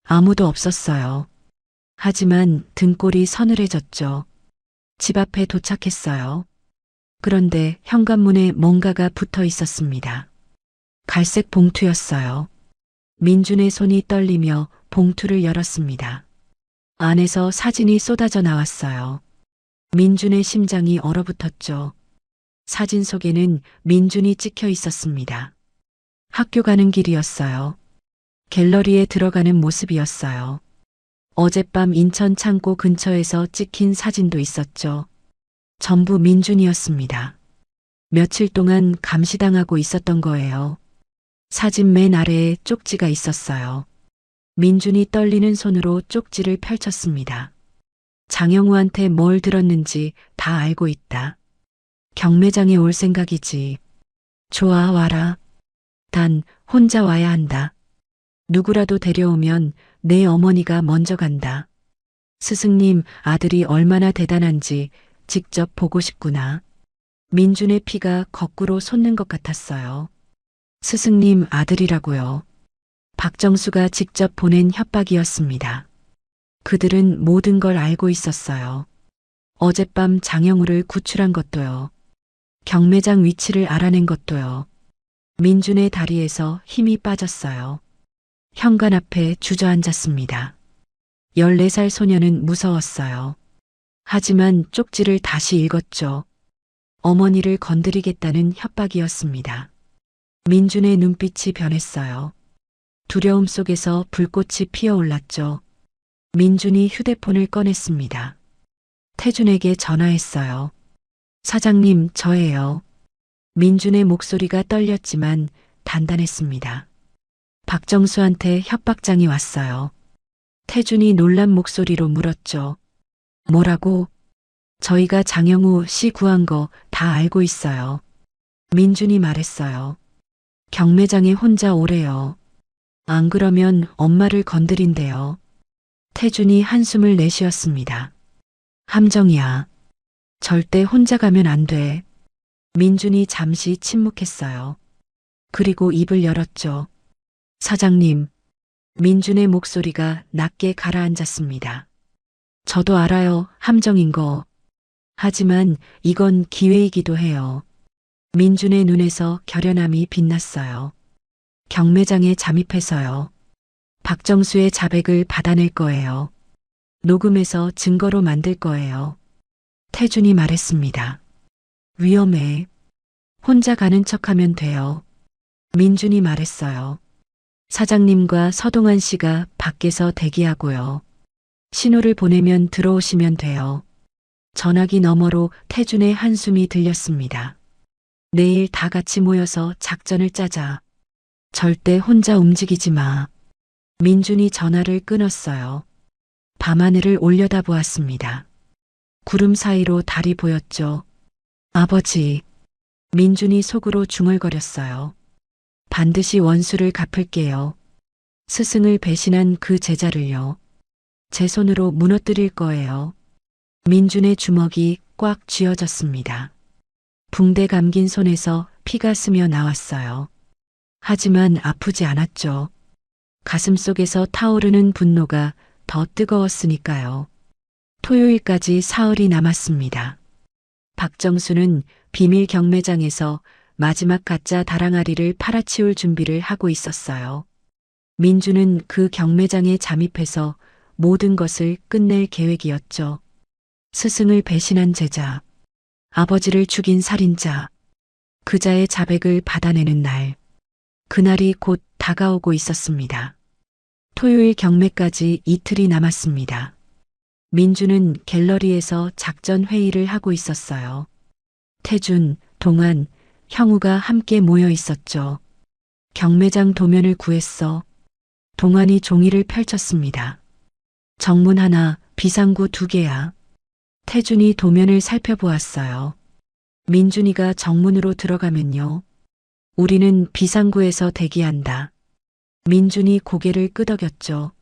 아무도 없었어요. 하지만 등골이 서늘해졌죠. 집 앞에 도착했어요. 그런데 현관문에 뭔가가 붙어 있었습니다. 갈색 봉투였어요. 민준의 손이 떨리며 봉투를 열었습니다. 안에서 사진이 쏟아져 나왔어요. 민준의 심장이 얼어붙었죠. 사진 속에는 민준이 찍혀 있었습니다. 학교 가는 길이었어요. 갤러리에 들어가는 모습이었어요. 어젯밤 인천 창고 근처에서 찍힌 사진도 있었죠. 전부 민준이었습니다. 며칠 동안 감시당하고 있었던 거예요. 사진 맨 아래에 쪽지가 있었어요. 민준이 떨리는 손으로 쪽지를 펼쳤습니다. 장영우한테 뭘 들었는지 다 알고 있다. 경매장에 올 생각이지. 좋아, 와라. 단 혼자 와야 한다. 누구라도 데려오면 내 어머니가 먼저 간다. 스승님 아들이 얼마나 대단한지 직접 보고 싶구나. 민준의 피가 거꾸로 솟는 것 같았어요. 스승님 아들이라고요. 박정수가 직접 보낸 협박이었습니다. 그들은 모든 걸 알고 있었어요. 어젯밤 장영우를 구출한 것도요. 경매장 위치를 알아낸 것도요. 민준의 다리에서 힘이 빠졌어요. 현관 앞에 주저앉았습니다. 14살 소녀는 무서웠어요. 하지만 쪽지를 다시 읽었죠. 어머니를 건드리겠다는 협박이었습니다. 민준의 눈빛이 변했어요. 두려움 속에서 불꽃이 피어올랐죠. 민준이 휴대폰을 꺼냈습니다. 태준에게 전화했어요. 사장님, 저예요. 민준의 목소리가 떨렸지만 단단했습니다. 박정수한테 협박장이 왔어요. 태준이 놀란 목소리로 물었죠. 뭐라고? 저희가 장영우 씨 구한 거 다 알고 있어요. 민준이 말했어요. 경매장에 혼자 오래요. 안 그러면 엄마를 건드린대요. 태준이 한숨을 내쉬었습니다. 함정이야. 절대 혼자 가면 안 돼. 민준이 잠시 침묵했어요. 그리고 입을 열었죠. 사장님. 민준의 목소리가 낮게 가라앉았습니다. 저도 알아요, 함정인 거. 하지만 이건 기회이기도 해요. 민준의 눈에서 결연함이 빛났어요. 경매장에 잠입해서요. 박정수의 자백을 받아낼 거예요. 녹음해서 증거로 만들 거예요. 태준이 말했습니다. 위험해. 혼자 가는 척하면 돼요. 민준이 말했어요. 사장님과 서동환 씨가 밖에서 대기하고요. 신호를 보내면 들어오시면 돼요. 전화기 너머로 태준의 한숨이 들렸습니다. 내일 다 같이 모여서 작전을 짜자. 절대 혼자 움직이지 마. 민준이 전화를 끊었어요. 밤하늘을 올려다보았습니다. 구름 사이로 달이 보였죠. 아버지. 민준이 속으로 중얼거렸어요. 반드시 원수를 갚을게요. 스승을 배신한 그 제자를요. 제 손으로 무너뜨릴 거예요. 민준의 주먹이 꽉 쥐어졌습니다. 붕대 감긴 손에서 피가 스며 나왔어요. 하지만 아프지 않았죠. 가슴 속에서 타오르는 분노가 더 뜨거웠으니까요. 토요일까지 사흘이 남았습니다. 박정수는 비밀 경매장에서 마지막 가짜 다랑아리를 팔아치울 준비를 하고 있었어요. 민주는 그 경매장에 잠입해서 모든 것을 끝낼 계획이었죠. 스승을 배신한 제자, 아버지를 죽인 살인자, 그자의 자백을 받아내는 날. 그날이 곧 다가오고 있었습니다. 토요일 경매까지 이틀이 남았습니다. 민주는 갤러리에서 작전 회의를 하고 있었어요. 태준, 동안, 형우가 함께 모여 있었죠. 경매장 도면을 구했어. 동안이 종이를 펼쳤습니다. 정문 하나, 비상구 2개야. 태준이 도면을 살펴보았어요. 민준이가 정문으로 들어가면요. 우리는 비상구에서 대기한다. 민준이 고개를 끄덕였죠.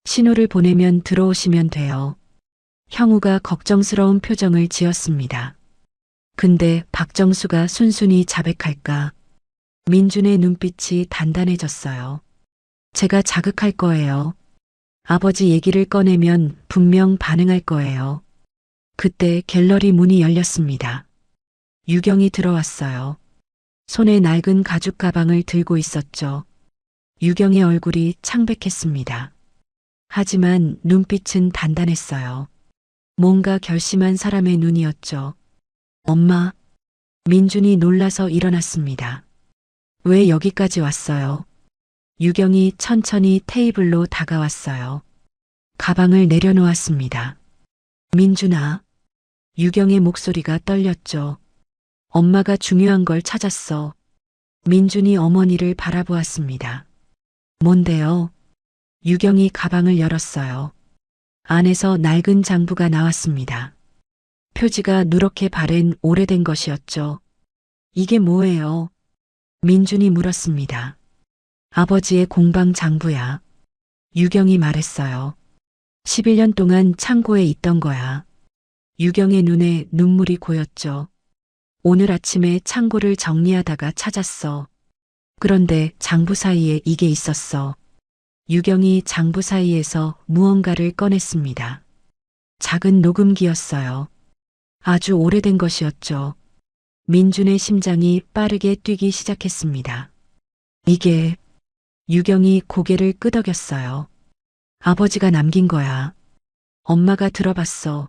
신호를 보내면 들어오시면 돼요. 형우가 걱정스러운 표정을 지었습니다. 근데 박정수가 순순히 자백할까? 민준의 눈빛이 단단해졌어요. 제가 자극할 거예요. 아버지 얘기를 꺼내면 분명 반응할 거예요. 그때 갤러리 문이 열렸습니다. 유경이 들어왔어요. 손에 낡은 가죽 가방을 들고 있었죠. 유경의 얼굴이 창백했습니다. 하지만 눈빛은 단단했어요. 뭔가 결심한 사람의 눈이었죠. 엄마. 민준이 놀라서 일어났습니다. 왜 여기까지 왔어요? 유경이 천천히 테이블로 다가왔어요. 가방을 내려놓았습니다. 민준아. 유경의 목소리가 떨렸죠. 엄마가 중요한 걸 찾았어. 민준이 어머니를 바라보았습니다. 뭔데요? 유경이 가방을 열었어요. 안에서 낡은 장부가 나왔습니다. 표지가 누렇게 바랜 오래된 것이었죠. 이게 뭐예요? 민준이 물었습니다. 아버지의 공방 장부야. 유경이 말했어요. 11년 동안 창고에 있던 거야. 유경의 눈에 눈물이 고였죠. 오늘 아침에 창고를 정리하다가 찾았어. 그런데 장부 사이에 이게 있었어. 유경이 장부 사이에서 무언가를 꺼냈습니다. 작은 녹음기였어요. 아주 오래된 것이었죠. 민준의 심장이 빠르게 뛰기 시작했습니다. 이게. 유경이 고개를 끄덕였어요. 아버지가 남긴 거야. 엄마가 들어봤어.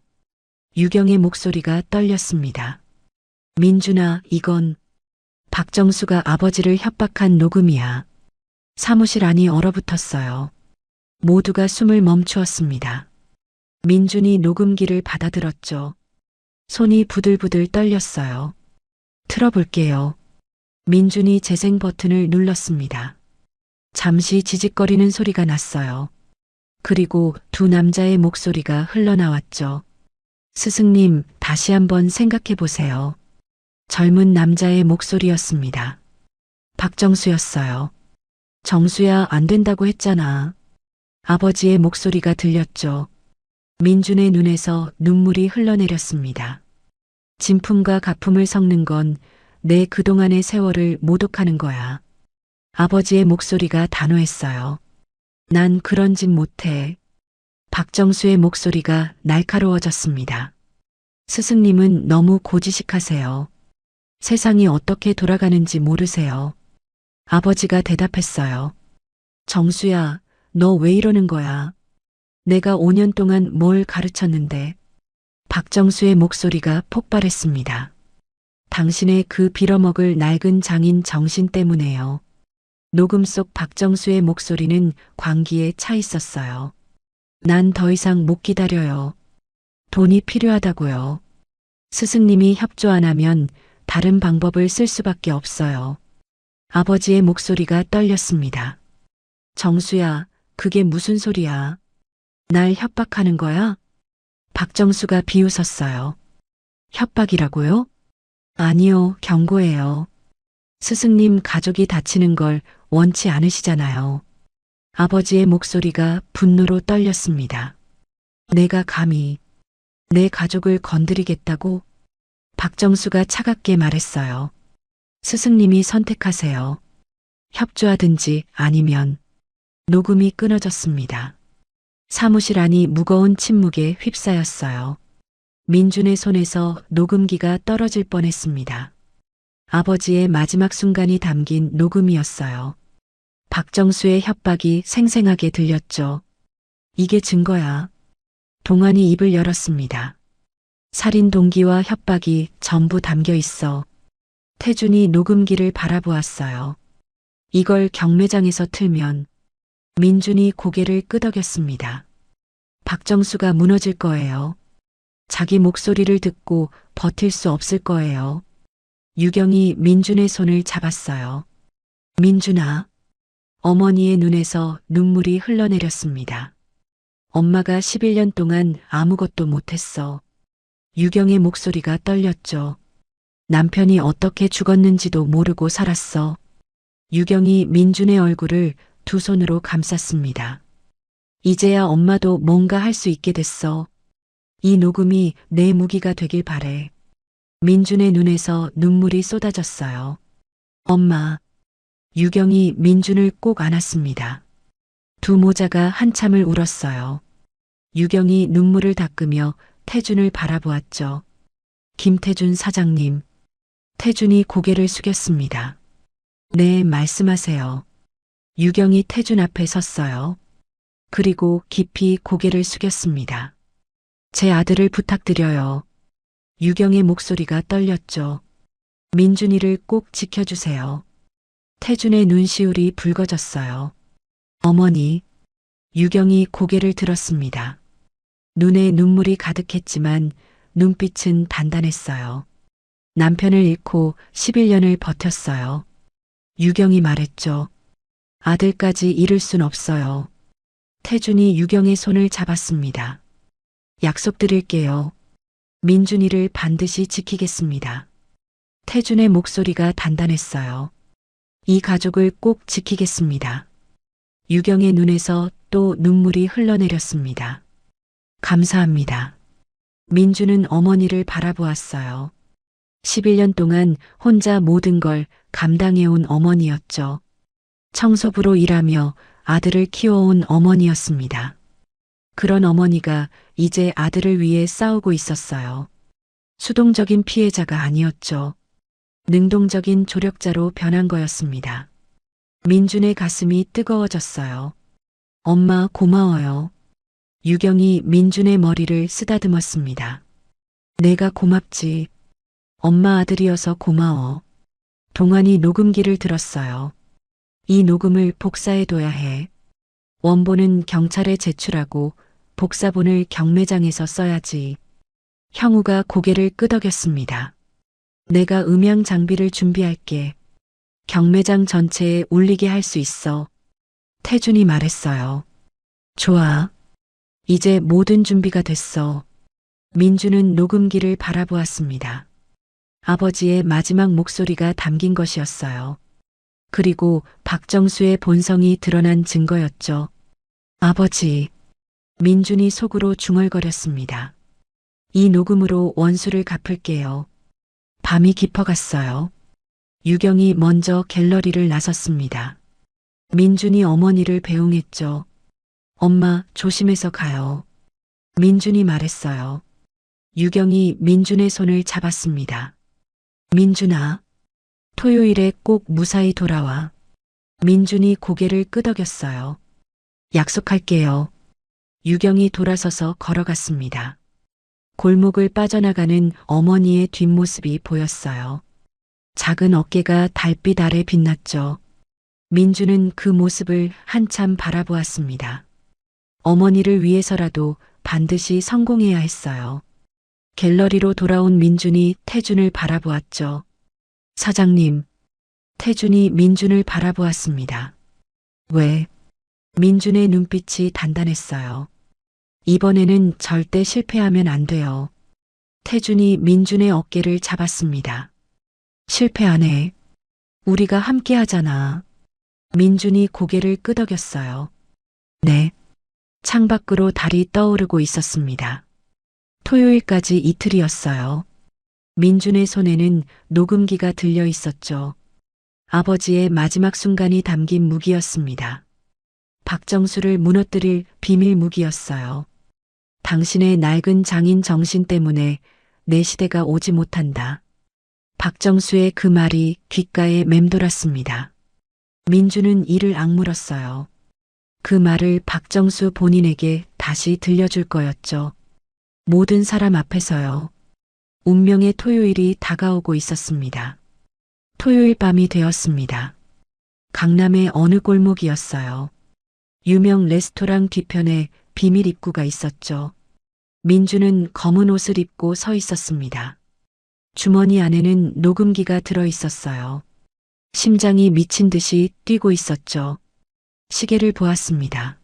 유경의 목소리가 떨렸습니다. 민준아, 이건 박정수가 아버지를 협박한 녹음이야. 사무실 안이 얼어붙었어요. 모두가 숨을 멈추었습니다. 민준이 녹음기를 받아들었죠. 손이 부들부들 떨렸어요. 틀어볼게요. 민준이 재생 버튼을 눌렀습니다. 잠시 지직거리는 소리가 났어요. 그리고 두 남자의 목소리가 흘러나왔죠. 스승님, 다시 한번 생각해 보세요. 젊은 남자의 목소리였습니다. 박정수였어요. 정수야, 안 된다고 했잖아. 아버지의 목소리가 들렸죠. 민준의 눈에서 눈물이 흘러내렸습니다. 진품과 가품을 섞는 건 내 그동안의 세월을 모독하는 거야. 아버지의 목소리가 단호했어요. 난 그런 짓 못해. 박정수의 목소리가 날카로워졌습니다. 스승님은 너무 고지식하세요. 세상이 어떻게 돌아가는지 모르세요. 아버지가 대답했어요. 정수야, 너 왜 이러는 거야? 내가 5년 동안 뭘 가르쳤는데. 박정수의 목소리가 폭발했습니다. 당신의 그 빌어먹을 낡은 장인 정신 때문에요. 녹음 속 박정수의 목소리는 광기에 차 있었어요. 난 더 이상 못 기다려요. 돈이 필요하다고요. 스승님이 협조 안 하면 다른 방법을 쓸 수밖에 없어요. 아버지의 목소리가 떨렸습니다. 정수야, 그게 무슨 소리야? 날 협박하는 거야? 박정수가 비웃었어요. 협박이라고요? 아니요, 경고예요. 스승님 가족이 다치는 걸 원치 않으시잖아요. 아버지의 목소리가 분노로 떨렸습니다. 내가 감히 내 가족을 건드리겠다고? 박정수가 차갑게 말했어요. 스승님이 선택하세요. 협조하든지 아니면. 녹음이 끊어졌습니다. 사무실 안이 무거운 침묵에 휩싸였어요. 민준의 손에서 녹음기가 떨어질 뻔했습니다. 아버지의 마지막 순간이 담긴 녹음이었어요. 박정수의 협박이 생생하게 들렸죠. 이게 증거야. 동환이 입을 열었습니다. 살인 동기와 협박이 전부 담겨 있어. 태준이 녹음기를 바라보았어요. 이걸 경매장에서 틀면. 민준이 고개를 끄덕였습니다. 박정수가 무너질 거예요. 자기 목소리를 듣고 버틸 수 없을 거예요. 유경이 민준의 손을 잡았어요. 민준아. 어머니의 눈에서 눈물이 흘러내렸습니다. 엄마가 11년 동안 아무것도 못했어. 유경의 목소리가 떨렸죠. 남편이 어떻게 죽었는지도 모르고 살았어. 유경이 민준의 얼굴을 두 손으로 감쌌습니다. 이제야 엄마도 뭔가 할 수 있게 됐어. 이 녹음이 내 무기가 되길 바래. 민준의 눈에서 눈물이 쏟아졌어요. 엄마. 유경이 민준을 꼭 안았습니다. 두 모자가 한참을 울었어요. 유경이 눈물을 닦으며 태준을 바라보았죠. 김태준 사장님. 태준이 고개를 숙였습니다. 네, 말씀하세요. 유경이 태준 앞에 섰어요. 그리고 깊이 고개를 숙였습니다. 제 아들을 부탁드려요. 유경의 목소리가 떨렸죠. 민준이를 꼭 지켜주세요. 태준의 눈시울이 붉어졌어요. 어머니. 유경이 고개를 들었습니다. 눈에 눈물이 가득했지만 눈빛은 단단했어요. 남편을 잃고 11년을 버텼어요. 유경이 말했죠. 아들까지 잃을 순 없어요. 태준이 유경의 손을 잡았습니다. 약속드릴게요. 민준이를 반드시 지키겠습니다. 태준의 목소리가 단단했어요. 이 가족을 꼭 지키겠습니다. 유경의 눈에서 또 눈물이 흘러내렸습니다. 감사합니다. 민준은 어머니를 바라보았어요. 11년 동안 혼자 모든 걸 감당해온 어머니였죠. 청소부로 일하며 아들을 키워온 어머니였습니다. 그런 어머니가 이제 아들을 위해 싸우고 있었어요. 수동적인 피해자가 아니었죠. 능동적인 조력자로 변한 거였습니다. 민준의 가슴이 뜨거워졌어요. 엄마 고마워요. 유경이 민준의 머리를 쓰다듬었습니다. 내가 고맙지. 엄마 아들이어서 고마워. 동환이 녹음기를 들었어요. 이 녹음을 복사해둬야 해. 원본은 경찰에 제출하고 복사본을 경매장에서 써야지. 형우가 고개를 끄덕였습니다. 내가 음향 장비를 준비할게. 경매장 전체에 울리게 할 수 있어. 태준이 말했어요. 좋아. 이제 모든 준비가 됐어. 민주는 녹음기를 바라보았습니다. 아버지의 마지막 목소리가 담긴 것이었어요. 그리고 박정수의 본성이 드러난 증거였죠. 아버지. 민준이 속으로 중얼거렸습니다. 이 녹음으로 원수를 갚을게요. 밤이 깊어갔어요. 유경이 먼저 갤러리를 나섰습니다. 민준이 어머니를 배웅했죠. 엄마, 조심해서 가요. 민준이 말했어요. 유경이 민준의 손을 잡았습니다. 민준아, 토요일에 꼭 무사히 돌아와. 민준이 고개를 끄덕였어요. 약속할게요. 유경이 돌아서서 걸어갔습니다. 골목을 빠져나가는 어머니의 뒷모습이 보였어요. 작은 어깨가 달빛 아래 빛났죠. 민주는 그 모습을 한참 바라보았습니다. 어머니를 위해서라도 반드시 성공해야 했어요. 갤러리로 돌아온 민준이 태준을 바라보았죠. 사장님. 태준이 민준을 바라보았습니다. 왜? 민준의 눈빛이 단단했어요. 이번에는 절대 실패하면 안 돼요. 태준이 민준의 어깨를 잡았습니다. 실패 안 해. 우리가 함께 하잖아. 민준이 고개를 끄덕였어요. 네. 창밖으로 달이 떠오르고 있었습니다. 토요일까지 이틀이었어요. 민준의 손에는 녹음기가 들려 있었죠. 아버지의 마지막 순간이 담긴 무기였습니다. 박정수를 무너뜨릴 비밀 무기였어요. 당신의 낡은 장인 정신 때문에 내 시대가 오지 못한다. 박정수의 그 말이 귓가에 맴돌았습니다. 민주는 이를 악물었어요. 그 말을 박정수 본인에게 다시 들려줄 거였죠. 모든 사람 앞에서요. 운명의 토요일이 다가오고 있었습니다. 토요일 밤이 되었습니다. 강남의 어느 골목이었어요. 유명 레스토랑 뒤편에 비밀 입구가 있었죠. 민주는 검은 옷을 입고 서 있었습니다. 주머니 안에는 녹음기가 들어 있었어요. 심장이 미친 듯이 뛰고 있었죠. 시계를 보았습니다.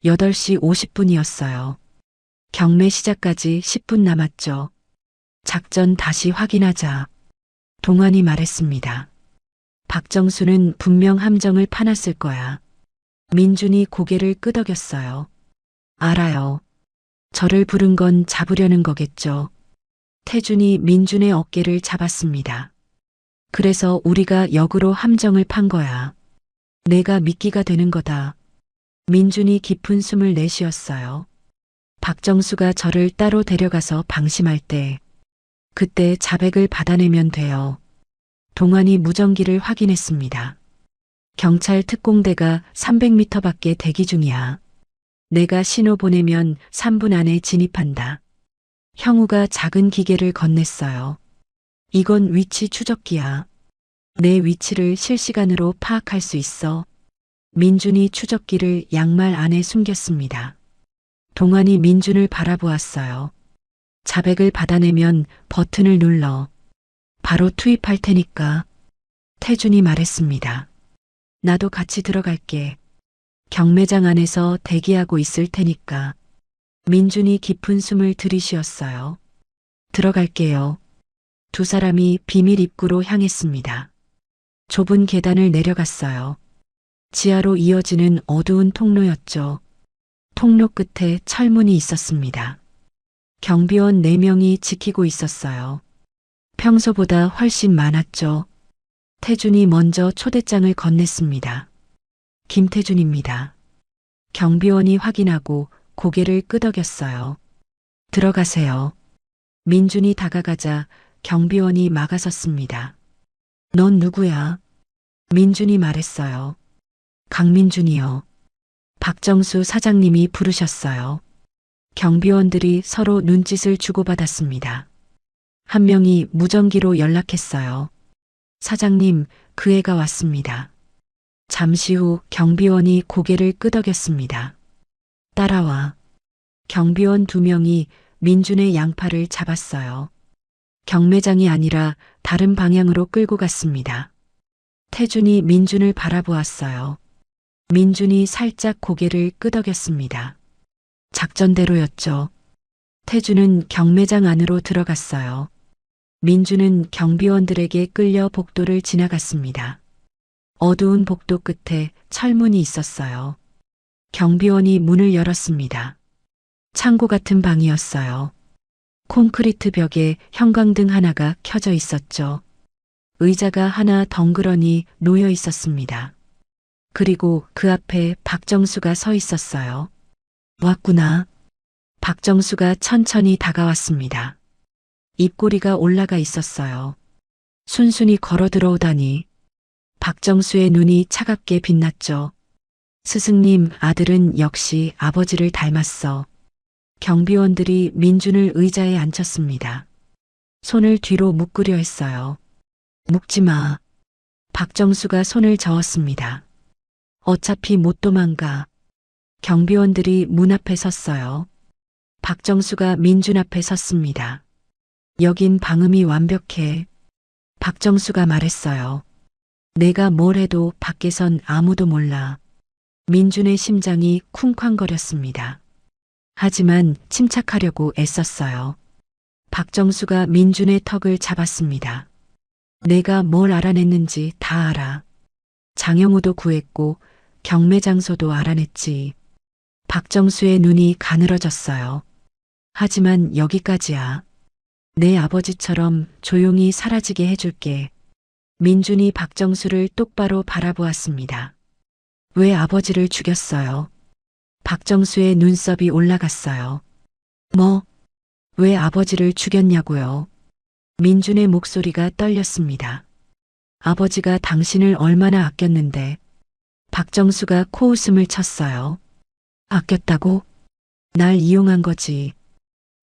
8시 50분이었어요. 경매 시작까지 10분 남았죠. 작전 다시 확인하자. 동환이 말했습니다. 박정수는 분명 함정을 파놨을 거야. 민준이 고개를 끄덕였어요. 알아요. 저를 부른 건 잡으려는 거겠죠. 태준이 민준의 어깨를 잡았습니다. 그래서 우리가 역으로 함정을 판 거야. 내가 미끼가 되는 거다. 민준이 깊은 숨을 내쉬었어요. 박정수가 저를 따로 데려가서 방심할 때, 그때 자백을 받아내면 돼요. 동환이 무전기를 확인했습니다. 경찰 특공대가 300m 밖에 대기 중이야. 내가 신호 보내면 3분 안에 진입한다. 형우가 작은 기계를 건넸어요. 이건 위치 추적기야. 내 위치를 실시간으로 파악할 수 있어. 민준이 추적기를 양말 안에 숨겼습니다. 동환이 민준을 바라보았어요. 자백을 받아내면 버튼을 눌러. 바로 투입할 테니까. 태준이 말했습니다. 나도 같이 들어갈게. 경매장 안에서 대기하고 있을 테니까. 민준이 깊은 숨을 들이쉬었어요. 들어갈게요. 두 사람이 비밀 입구로 향했습니다. 좁은 계단을 내려갔어요. 지하로 이어지는 어두운 통로였죠. 통로 끝에 철문이 있었습니다. 경비원 4명이 지키고 있었어요. 평소보다 훨씬 많았죠. 태준이 먼저 초대장을 건넸습니다. 김태준입니다. 경비원이 확인하고 고개를 끄덕였어요. 들어가세요. 민준이 다가가자 경비원이 막아섰습니다. 넌 누구야? 민준이 말했어요. 강민준이요. 박정수 사장님이 부르셨어요. 경비원들이 서로 눈짓을 주고받았습니다. 한 명이 무전기로 연락했어요. 사장님, 그 애가 왔습니다. 잠시 후 경비원이 고개를 끄덕였습니다. 따라와. 경비원 2명이 민준의 양팔을 잡았어요. 경매장이 아니라 다른 방향으로 끌고 갔습니다. 태준이 민준을 바라보았어요. 민준이 살짝 고개를 끄덕였습니다. 작전대로였죠. 태준은 경매장 안으로 들어갔어요. 민준은 경비원들에게 끌려 복도를 지나갔습니다. 어두운 복도 끝에 철문이 있었어요. 경비원이 문을 열었습니다. 창고 같은 방이었어요. 콘크리트 벽에 형광등 하나가 켜져 있었죠. 의자가 하나 덩그러니 놓여 있었습니다. 그리고 그 앞에 박정수가 서 있었어요. 왔구나. 박정수가 천천히 다가왔습니다. 입꼬리가 올라가 있었어요. 순순히 걸어 들어오다니. 박정수의 눈이 차갑게 빛났죠. 스승님, 아들은 역시 아버지를 닮았어. 경비원들이 민준을 의자에 앉혔습니다. 손을 뒤로 묶으려 했어요. 묶지 마. 박정수가 손을 저었습니다. 어차피 못 도망가. 경비원들이 문 앞에 섰어요. 박정수가 민준 앞에 섰습니다. 여긴 방음이 완벽해. 박정수가 말했어요. 내가 뭘 해도 밖에선 아무도 몰라. 민준의 심장이 쿵쾅거렸습니다. 하지만 침착하려고 애썼어요. 박정수가 민준의 턱을 잡았습니다. 내가 뭘 알아냈는지 다 알아. 장영우도 구했고 경매 장소도 알아냈지. 박정수의 눈이 가늘어졌어요. 하지만 여기까지야. 내 아버지처럼 조용히 사라지게 해줄게. 민준이 박정수를 똑바로 바라보았습니다. 왜 아버지를 죽였어요? 박정수의 눈썹이 올라갔어요. 뭐? 왜 아버지를 죽였냐고요? 민준의 목소리가 떨렸습니다. 아버지가 당신을 얼마나 아꼈는데. 박정수가 코웃음을 쳤어요. 아꼈다고? 날 이용한 거지.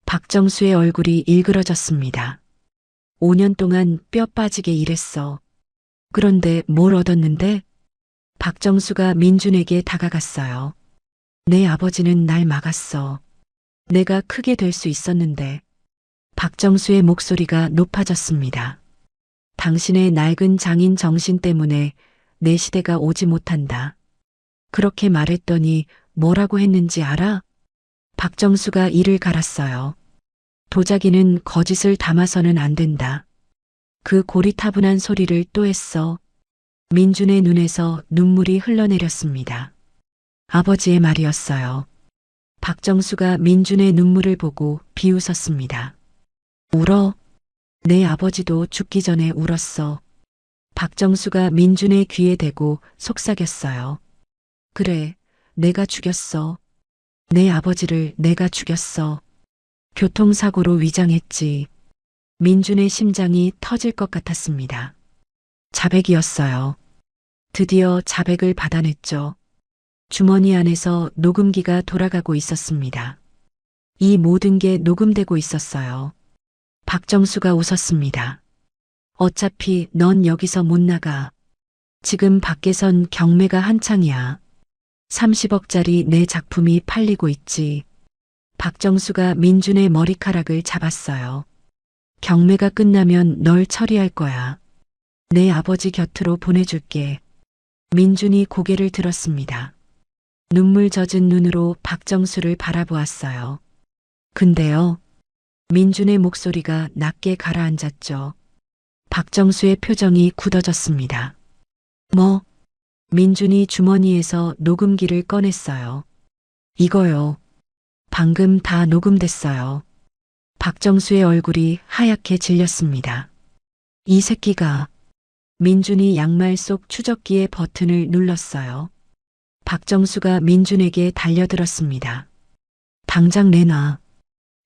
박정수의 얼굴이 일그러졌습니다. 5년 동안 뼈 빠지게 일했어. 그런데 뭘 얻었는데? 박정수가 민준에게 다가갔어요. 내 아버지는 날 막았어. 내가 크게 될 수 있었는데. 박정수의 목소리가 높아졌습니다. 당신의 낡은 장인 정신 때문에 내 시대가 오지 못한다. 그렇게 말했더니 뭐라고 했는지 알아? 박정수가 이를 갈았어요. 도자기는 거짓을 담아서는 안 된다. 그 고리타분한 소리를 또 했어. 민준의 눈에서 눈물이 흘러내렸습니다. 아버지의 말이었어요. 박정수가 민준의 눈물을 보고 비웃었습니다. 울어? 내 아버지도 죽기 전에 울었어. 박정수가 민준의 귀에 대고 속삭였어요. 그래, 내가 죽였어. 내 아버지를 내가 죽였어. 교통사고로 위장했지. 민준의 심장이 터질 것 같았습니다. 자백이었어요. 드디어 자백을 받아냈죠. 주머니 안에서 녹음기가 돌아가고 있었습니다. 이 모든 게 녹음되고 있었어요. 박정수가 웃었습니다. 어차피 넌 여기서 못 나가. 지금 밖에선 경매가 한창이야. 30억짜리 내 작품이 팔리고 있지. 박정수가 민준의 머리카락을 잡았어요. 경매가 끝나면 널 처리할 거야. 내 아버지 곁으로 보내줄게. 민준이 고개를 들었습니다. 눈물 젖은 눈으로 박정수를 바라보았어요. 근데요. 민준의 목소리가 낮게 가라앉았죠. 박정수의 표정이 굳어졌습니다. 뭐? 민준이 주머니에서 녹음기를 꺼냈어요. 이거요. 방금 다 녹음됐어요. 박정수의 얼굴이 하얗게 질렸습니다. 이 새끼가. 민준이 양말 속 추적기의 버튼을 눌렀어요. 박정수가 민준에게 달려들었습니다. 당장 내놔.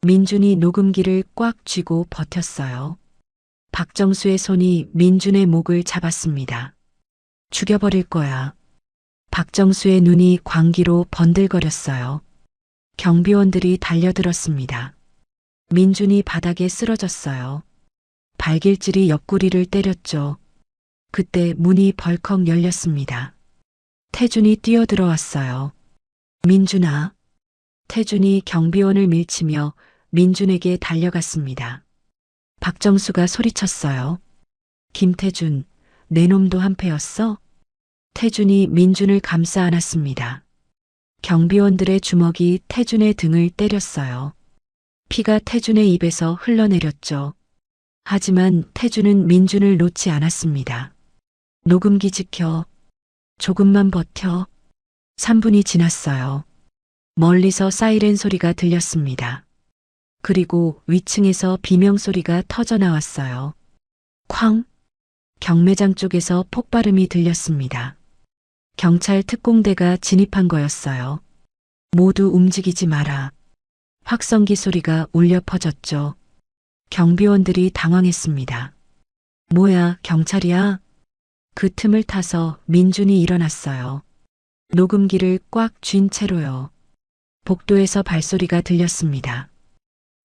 민준이 녹음기를 꽉 쥐고 버텼어요. 박정수의 손이 민준의 목을 잡았습니다. 죽여버릴 거야. 박정수의 눈이 광기로 번들거렸어요. 경비원들이 달려들었습니다. 민준이 바닥에 쓰러졌어요. 발길질이 옆구리를 때렸죠. 그때 문이 벌컥 열렸습니다. 태준이 뛰어들어왔어요. 민준아. 태준이 경비원을 밀치며 민준에게 달려갔습니다. 박정수가 소리쳤어요. 김태준, 내 놈도 한패였어? 태준이 민준을 감싸 안았습니다. 경비원들의 주먹이 태준의 등을 때렸어요. 피가 태준의 입에서 흘러내렸죠. 하지만 태준은 민준을 놓지 않았습니다. 녹음기 지켜. 조금만 버텨. 3분이 지났어요. 멀리서 사이렌 소리가 들렸습니다. 그리고 위층에서 비명소리가 터져 나왔어요. 쾅! 경매장 쪽에서 폭발음이 들렸습니다. 경찰 특공대가 진입한 거였어요. 모두 움직이지 마라. 확성기 소리가 울려 퍼졌죠. 경비원들이 당황했습니다. 뭐야, 경찰이야? 그 틈을 타서 민준이 일어났어요. 녹음기를 꽉 쥔 채로요. 복도에서 발소리가 들렸습니다.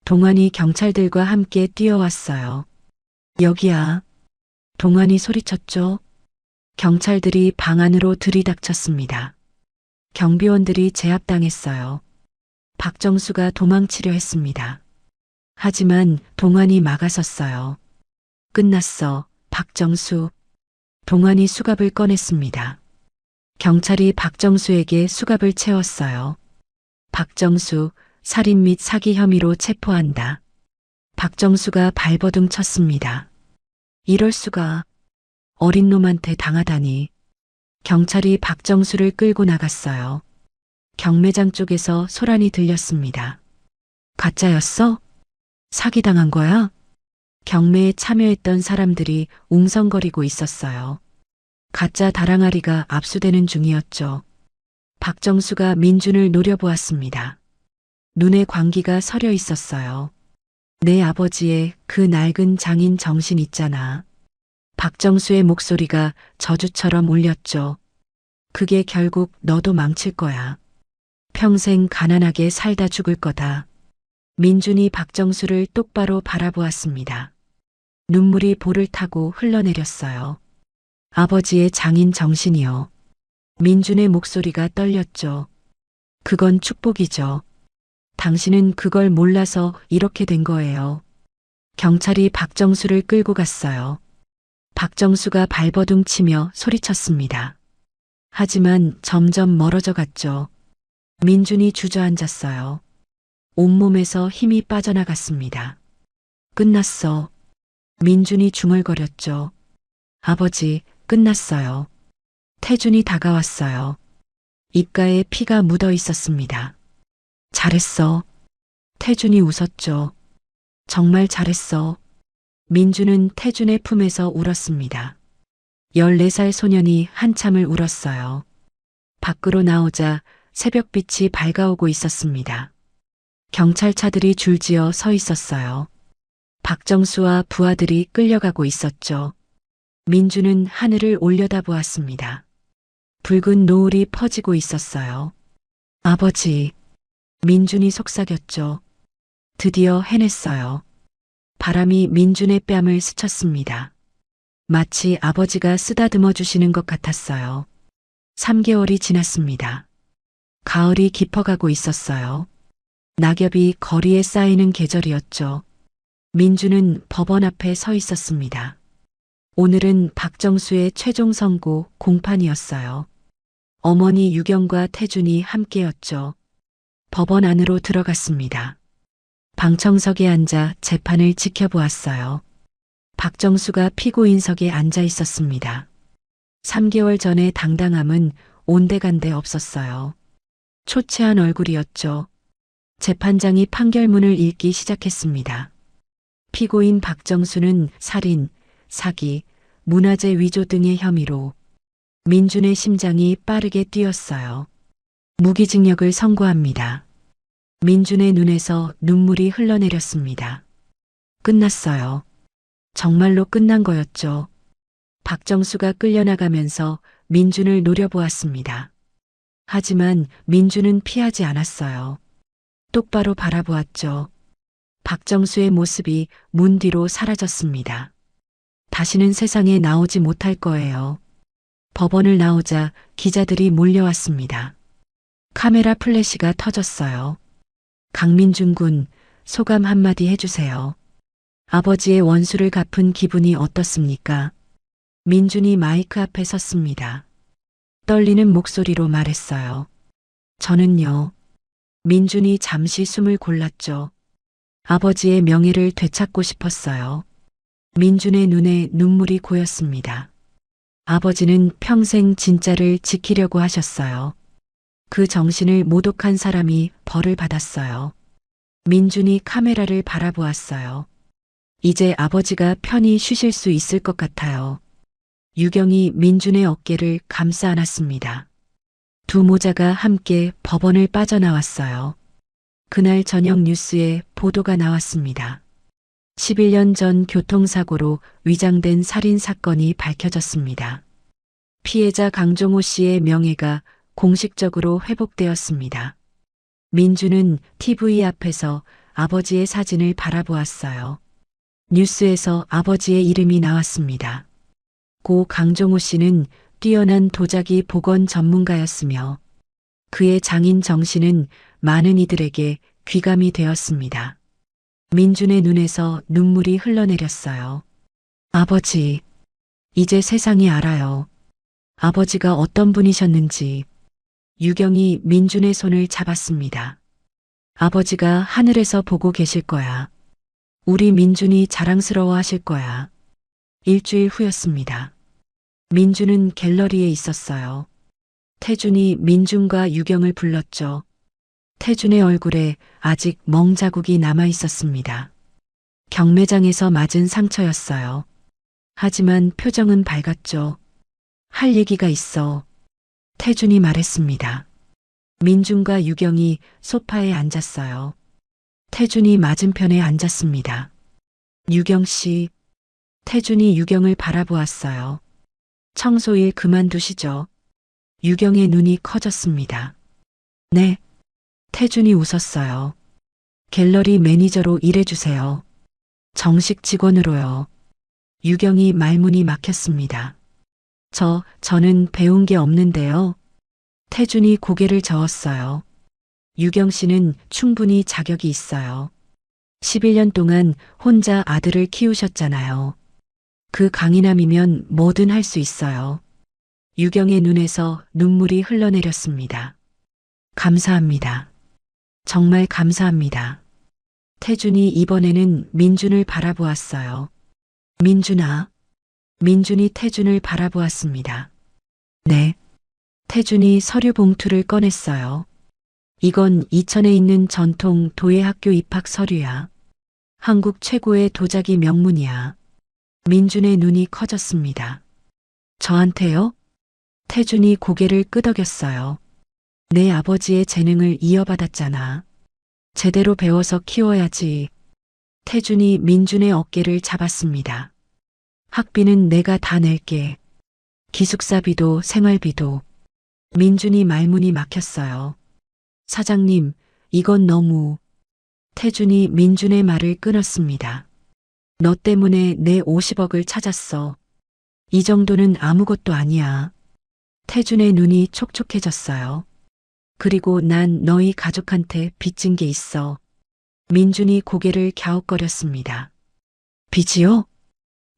동환이 경찰들과 함께 뛰어왔어요. 여기야. 동환이 소리쳤죠. 경찰들이 방 안으로 들이닥쳤습니다. 경비원들이 제압당했어요. 박정수가 도망치려 했습니다. 하지만 동환이 막아섰어요. 끝났어, 박정수. 동환이 수갑을 꺼냈습니다. 경찰이 박정수에게 수갑을 채웠어요. 박정수, 살인 및 사기 혐의로 체포한다. 박정수가 발버둥 쳤습니다. 이럴 수가. 어린 놈한테 당하다니. 경찰이 박정수를 끌고 나갔어요. 경매장 쪽에서 소란이 들렸습니다. 가짜였어? 사기당한 거야? 경매에 참여했던 사람들이 웅성거리고 있었어요. 가짜 다랑아리가 압수되는 중이었죠. 박정수가 민준을 노려보았습니다. 눈에 광기가 서려 있었어요. 내 아버지의 그 낡은 장인 정신 있잖아. 박정수의 목소리가 저주처럼 울렸죠. 그게 결국 너도 망칠 거야. 평생 가난하게 살다 죽을 거다. 민준이 박정수를 똑바로 바라보았습니다. 눈물이 볼을 타고 흘러내렸어요. 아버지의 장인 정신이요. 민준의 목소리가 떨렸죠. 그건 축복이죠. 당신은 그걸 몰라서 이렇게 된 거예요. 경찰이 박정수를 끌고 갔어요. 박정수가 발버둥 치며 소리쳤습니다. 하지만 점점 멀어져 갔죠. 민준이 주저앉았어요. 온몸에서 힘이 빠져나갔습니다. 끝났어. 민준이 중얼거렸죠. 아버지, 끝났어요. 태준이 다가왔어요. 입가에 피가 묻어 있었습니다. 잘했어. 태준이 웃었죠. 정말 잘했어. 민준은 태준의 품에서 울었습니다. 14살 소년이 한참을 울었어요. 밖으로 나오자 새벽빛이 밝아오고 있었습니다. 경찰차들이 줄지어 서 있었어요. 박정수와 부하들이 끌려가고 있었죠. 민준은 하늘을 올려다보았습니다. 붉은 노을이 퍼지고 있었어요. 아버지. 민준이 속삭였죠. 드디어 해냈어요. 바람이 민준의 뺨을 스쳤습니다. 마치 아버지가 쓰다듬어 주시는 것 같았어요. 3개월이 지났습니다. 가을이 깊어가고 있었어요. 낙엽이 거리에 쌓이는 계절이었죠. 민준은 법원 앞에 서 있었습니다. 오늘은 박정수의 최종 선고 공판이었어요. 어머니 유경과 태준이 함께였죠. 법원 안으로 들어갔습니다. 방청석에 앉아 재판을 지켜보았어요. 박정수가 피고인석에 앉아 있었습니다. 3개월 전의 당당함은 온데간데 없었어요. 초췌한 얼굴이었죠. 재판장이 판결문을 읽기 시작했습니다. 피고인 박정수는 살인, 사기, 문화재 위조 등의 혐의로. 민준의 심장이 빠르게 뛰었어요. 무기징역을 선고합니다. 민준의 눈에서 눈물이 흘러내렸습니다. 끝났어요. 정말로 끝난 거였죠. 박정수가 끌려나가면서 민준을 노려보았습니다. 하지만 민준은 피하지 않았어요. 똑바로 바라보았죠. 박정수의 모습이 문 뒤로 사라졌습니다. 다시는 세상에 나오지 못할 거예요. 법원을 나오자 기자들이 몰려왔습니다. 카메라 플래시가 터졌어요. 강민준 군, 소감 한마디 해주세요. 아버지의 원수를 갚은 기분이 어떻습니까? 민준이 마이크 앞에 섰습니다. 떨리는 목소리로 말했어요. 저는요. 민준이 잠시 숨을 골랐죠. 아버지의 명예를 되찾고 싶었어요. 민준의 눈에 눈물이 고였습니다. 아버지는 평생 진짜를 지키려고 하셨어요. 그 정신을 모독한 사람이 벌을 받았어요. 민준이 카메라를 바라보았어요. 이제 아버지가 편히 쉬실 수 있을 것 같아요. 유경이 민준의 어깨를 감싸 안았습니다. 두 모자가 함께 법원을 빠져나왔어요. 그날 저녁 뉴스에 보도가 나왔습니다. 11년 전 교통사고로 위장된 살인 사건이 밝혀졌습니다. 피해자 강종호 씨의 명예가 공식적으로 회복되었습니다. 민준은 TV 앞에서 아버지의 사진을 바라보았어요. 뉴스에서 아버지의 이름이 나왔습니다. 고 강종호 씨는 뛰어난 도자기 복원 전문가였으며 그의 장인 정신은 많은 이들에게 귀감이 되었습니다. 민준의 눈에서 눈물이 흘러내렸어요. 아버지, 이제 세상이 알아요. 아버지가 어떤 분이셨는지. 유경이 민준의 손을 잡았습니다. 아버지가 하늘에서 보고 계실 거야. 우리 민준이 자랑스러워 하실 거야. 일주일 후였습니다. 민준은 갤러리에 있었어요. 태준이 민준과 유경을 불렀죠. 태준의 얼굴에 아직 멍자국이 남아 있었습니다. 경매장에서 맞은 상처였어요. 하지만 표정은 밝았죠. 할 얘기가 있어. 태준이 말했습니다. 민준과 유경이 소파에 앉았어요. 태준이 맞은편에 앉았습니다. 유경 씨. 태준이 유경을 바라보았어요. 청소일 그만두시죠. 유경의 눈이 커졌습니다. 네. 태준이 웃었어요. 갤러리 매니저로 일해주세요. 정식 직원으로요. 유경이 말문이 막혔습니다. 저는 배운 게 없는데요. 태준이 고개를 저었어요. 유경 씨는 충분히 자격이 있어요. 11년 동안 혼자 아들을 키우셨잖아요. 그 강인함이면 뭐든 할 수 있어요. 유경의 눈에서 눈물이 흘러내렸습니다. 감사합니다. 정말 감사합니다. 태준이 이번에는 민준을 바라보았어요. 민준아. 민준이 태준을 바라보았습니다. 네. 태준이 서류 봉투를 꺼냈어요. 이건 이천에 있는 전통 도예학교 입학 서류야. 한국 최고의 도자기 명문이야. 민준의 눈이 커졌습니다. 저한테요? 태준이 고개를 끄덕였어요. 내 아버지의 재능을 이어받았잖아. 제대로 배워서 키워야지. 태준이 민준의 어깨를 잡았습니다. 학비는 내가 다 낼게. 기숙사비도 생활비도. 민준이 말문이 막혔어요. 사장님, 이건 너무. 태준이 민준의 말을 끊었습니다. 너 때문에 내 50억을 찾았어. 이 정도는 아무것도 아니야. 태준의 눈이 촉촉해졌어요. 그리고 난 너희 가족한테 빚진 게 있어. 민준이 고개를 갸웃거렸습니다. 빚이요?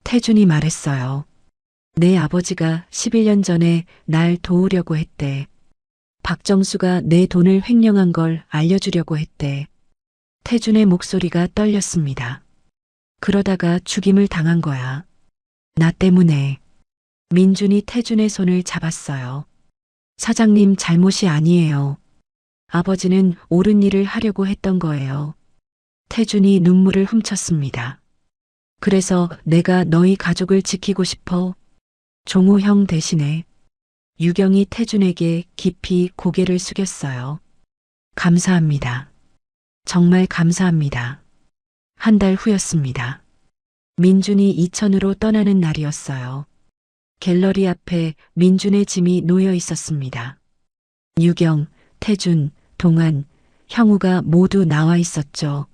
태준이 말했어요. 내 아버지가 11년 전에 날 도우려고 했대. 박정수가 내 돈을 횡령한 걸 알려주려고 했대. 태준의 목소리가 떨렸습니다. 그러다가 죽임을 당한 거야. 나 때문에. 민준이 태준의 손을 잡았어요. 사장님 잘못이 아니에요. 아버지는 옳은 일을 하려고 했던 거예요. 태준이 눈물을 훔쳤습니다. 그래서 내가 너희 가족을 지키고 싶어. 종우 형 대신에. 유경이 태준에게 깊이 고개를 숙였어요. 감사합니다. 정말 감사합니다. 한 달 후였습니다. 민준이 이천으로 떠나는 날이었어요. 갤러리 앞에 민준의 짐이 놓여 있었습니다. 유경, 태준, 동안, 형우가 모두 나와 있었죠.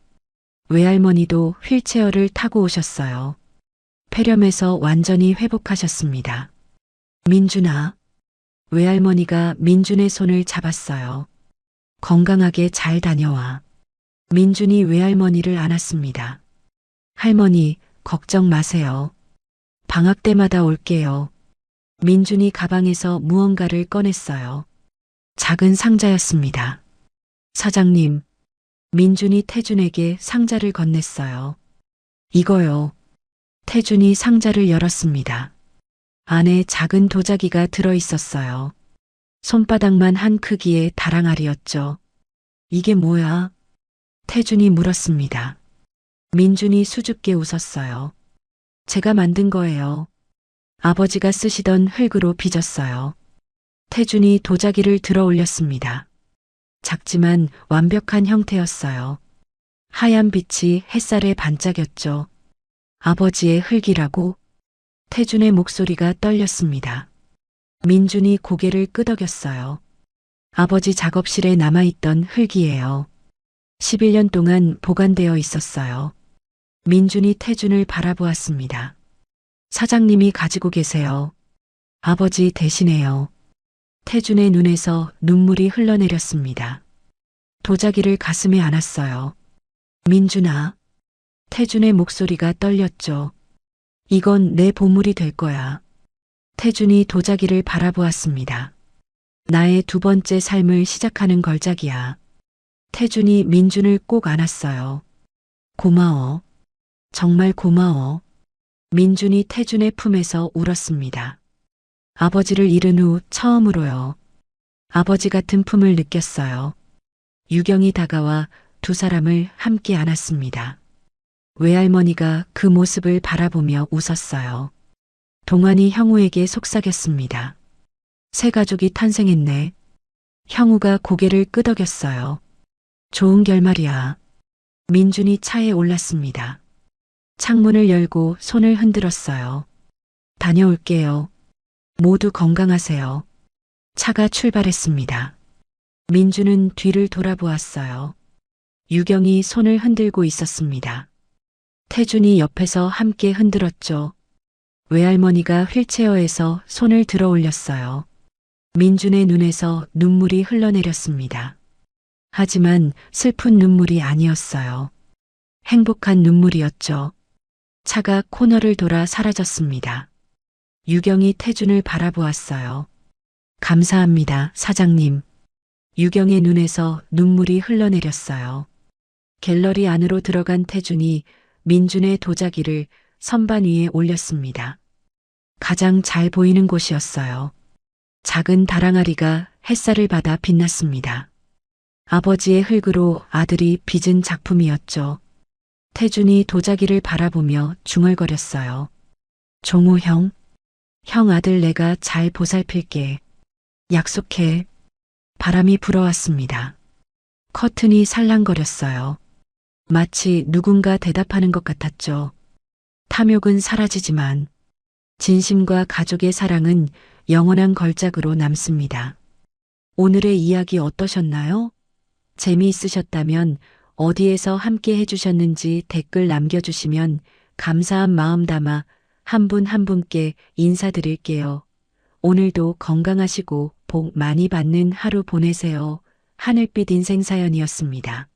외할머니도 휠체어를 타고 오셨어요. 폐렴에서 완전히 회복하셨습니다. 민준아. 외할머니가 민준의 손을 잡았어요. 건강하게 잘 다녀와. 민준이 외할머니를 안았습니다. 할머니, 걱정 마세요. 방학 때마다 올게요. 민준이 가방에서 무언가를 꺼냈어요. 작은 상자였습니다. 사장님, 민준이 태준에게 상자를 건넸어요. 이거요. 태준이 상자를 열었습니다. 안에 작은 도자기가 들어 있었어요. 손바닥만 한 크기의 다랑알이었죠. 이게 뭐야? 태준이 물었습니다. 민준이 수줍게 웃었어요. 제가 만든 거예요. 아버지가 쓰시던 흙으로 빚었어요. 태준이 도자기를 들어 올렸습니다. 작지만 완벽한 형태였어요. 하얀 빛이 햇살에 반짝였죠. 아버지의 흙이라고? 태준의 목소리가 떨렸습니다. 민준이 고개를 끄덕였어요. 아버지 작업실에 남아있던 흙이에요. 11년 동안 보관되어 있었어요. 민준이 태준을 바라보았습니다. 사장님이 가지고 계세요. 아버지 대신에요. 태준의 눈에서 눈물이 흘러내렸습니다. 도자기를 가슴에 안았어요. 민준아. 태준의 목소리가 떨렸죠. 이건 내 보물이 될 거야. 태준이 도자기를 바라보았습니다. 나의 두 번째 삶을 시작하는 걸작이야. 태준이 민준을 꼭 안았어요. 고마워. 정말 고마워. 민준이 태준의 품에서 울었습니다. 아버지를 잃은 후 처음으로요. 아버지 같은 품을 느꼈어요. 유경이 다가와 두 사람을 함께 안았습니다. 외할머니가 그 모습을 바라보며 웃었어요. 동환이 형우에게 속삭였습니다. 새 가족이 탄생했네. 형우가 고개를 끄덕였어요. 좋은 결말이야. 민준이 차에 올랐습니다. 창문을 열고 손을 흔들었어요. 다녀올게요. 모두 건강하세요. 차가 출발했습니다. 민준은 뒤를 돌아보았어요. 유경이 손을 흔들고 있었습니다. 태준이 옆에서 함께 흔들었죠. 외할머니가 휠체어에서 손을 들어 올렸어요. 민준의 눈에서 눈물이 흘러내렸습니다. 하지만 슬픈 눈물이 아니었어요. 행복한 눈물이었죠. 차가 코너를 돌아 사라졌습니다. 유경이 태준을 바라보았어요. 감사합니다, 사장님. 유경의 눈에서 눈물이 흘러내렸어요. 갤러리 안으로 들어간 태준이 민준의 도자기를 선반 위에 올렸습니다. 가장 잘 보이는 곳이었어요. 작은 다랑아리가 햇살을 받아 빛났습니다. 아버지의 흙으로 아들이 빚은 작품이었죠. 태준이 도자기를 바라보며 중얼거렸어요. 종우 형, 형 아들 내가 잘 보살필게. 약속해. 바람이 불어왔습니다. 커튼이 살랑거렸어요. 마치 누군가 대답하는 것 같았죠. 탐욕은 사라지지만 진심과 가족의 사랑은 영원한 걸작으로 남습니다. 오늘의 이야기 어떠셨나요? 재미있으셨다면 어디에서 함께 해주셨는지 댓글 남겨주시면 감사한 마음 담아 한 분 한 분께 인사드릴게요. 오늘도 건강하시고 복 많이 받는 하루 보내세요. 하늘빛 인생 사연이었습니다.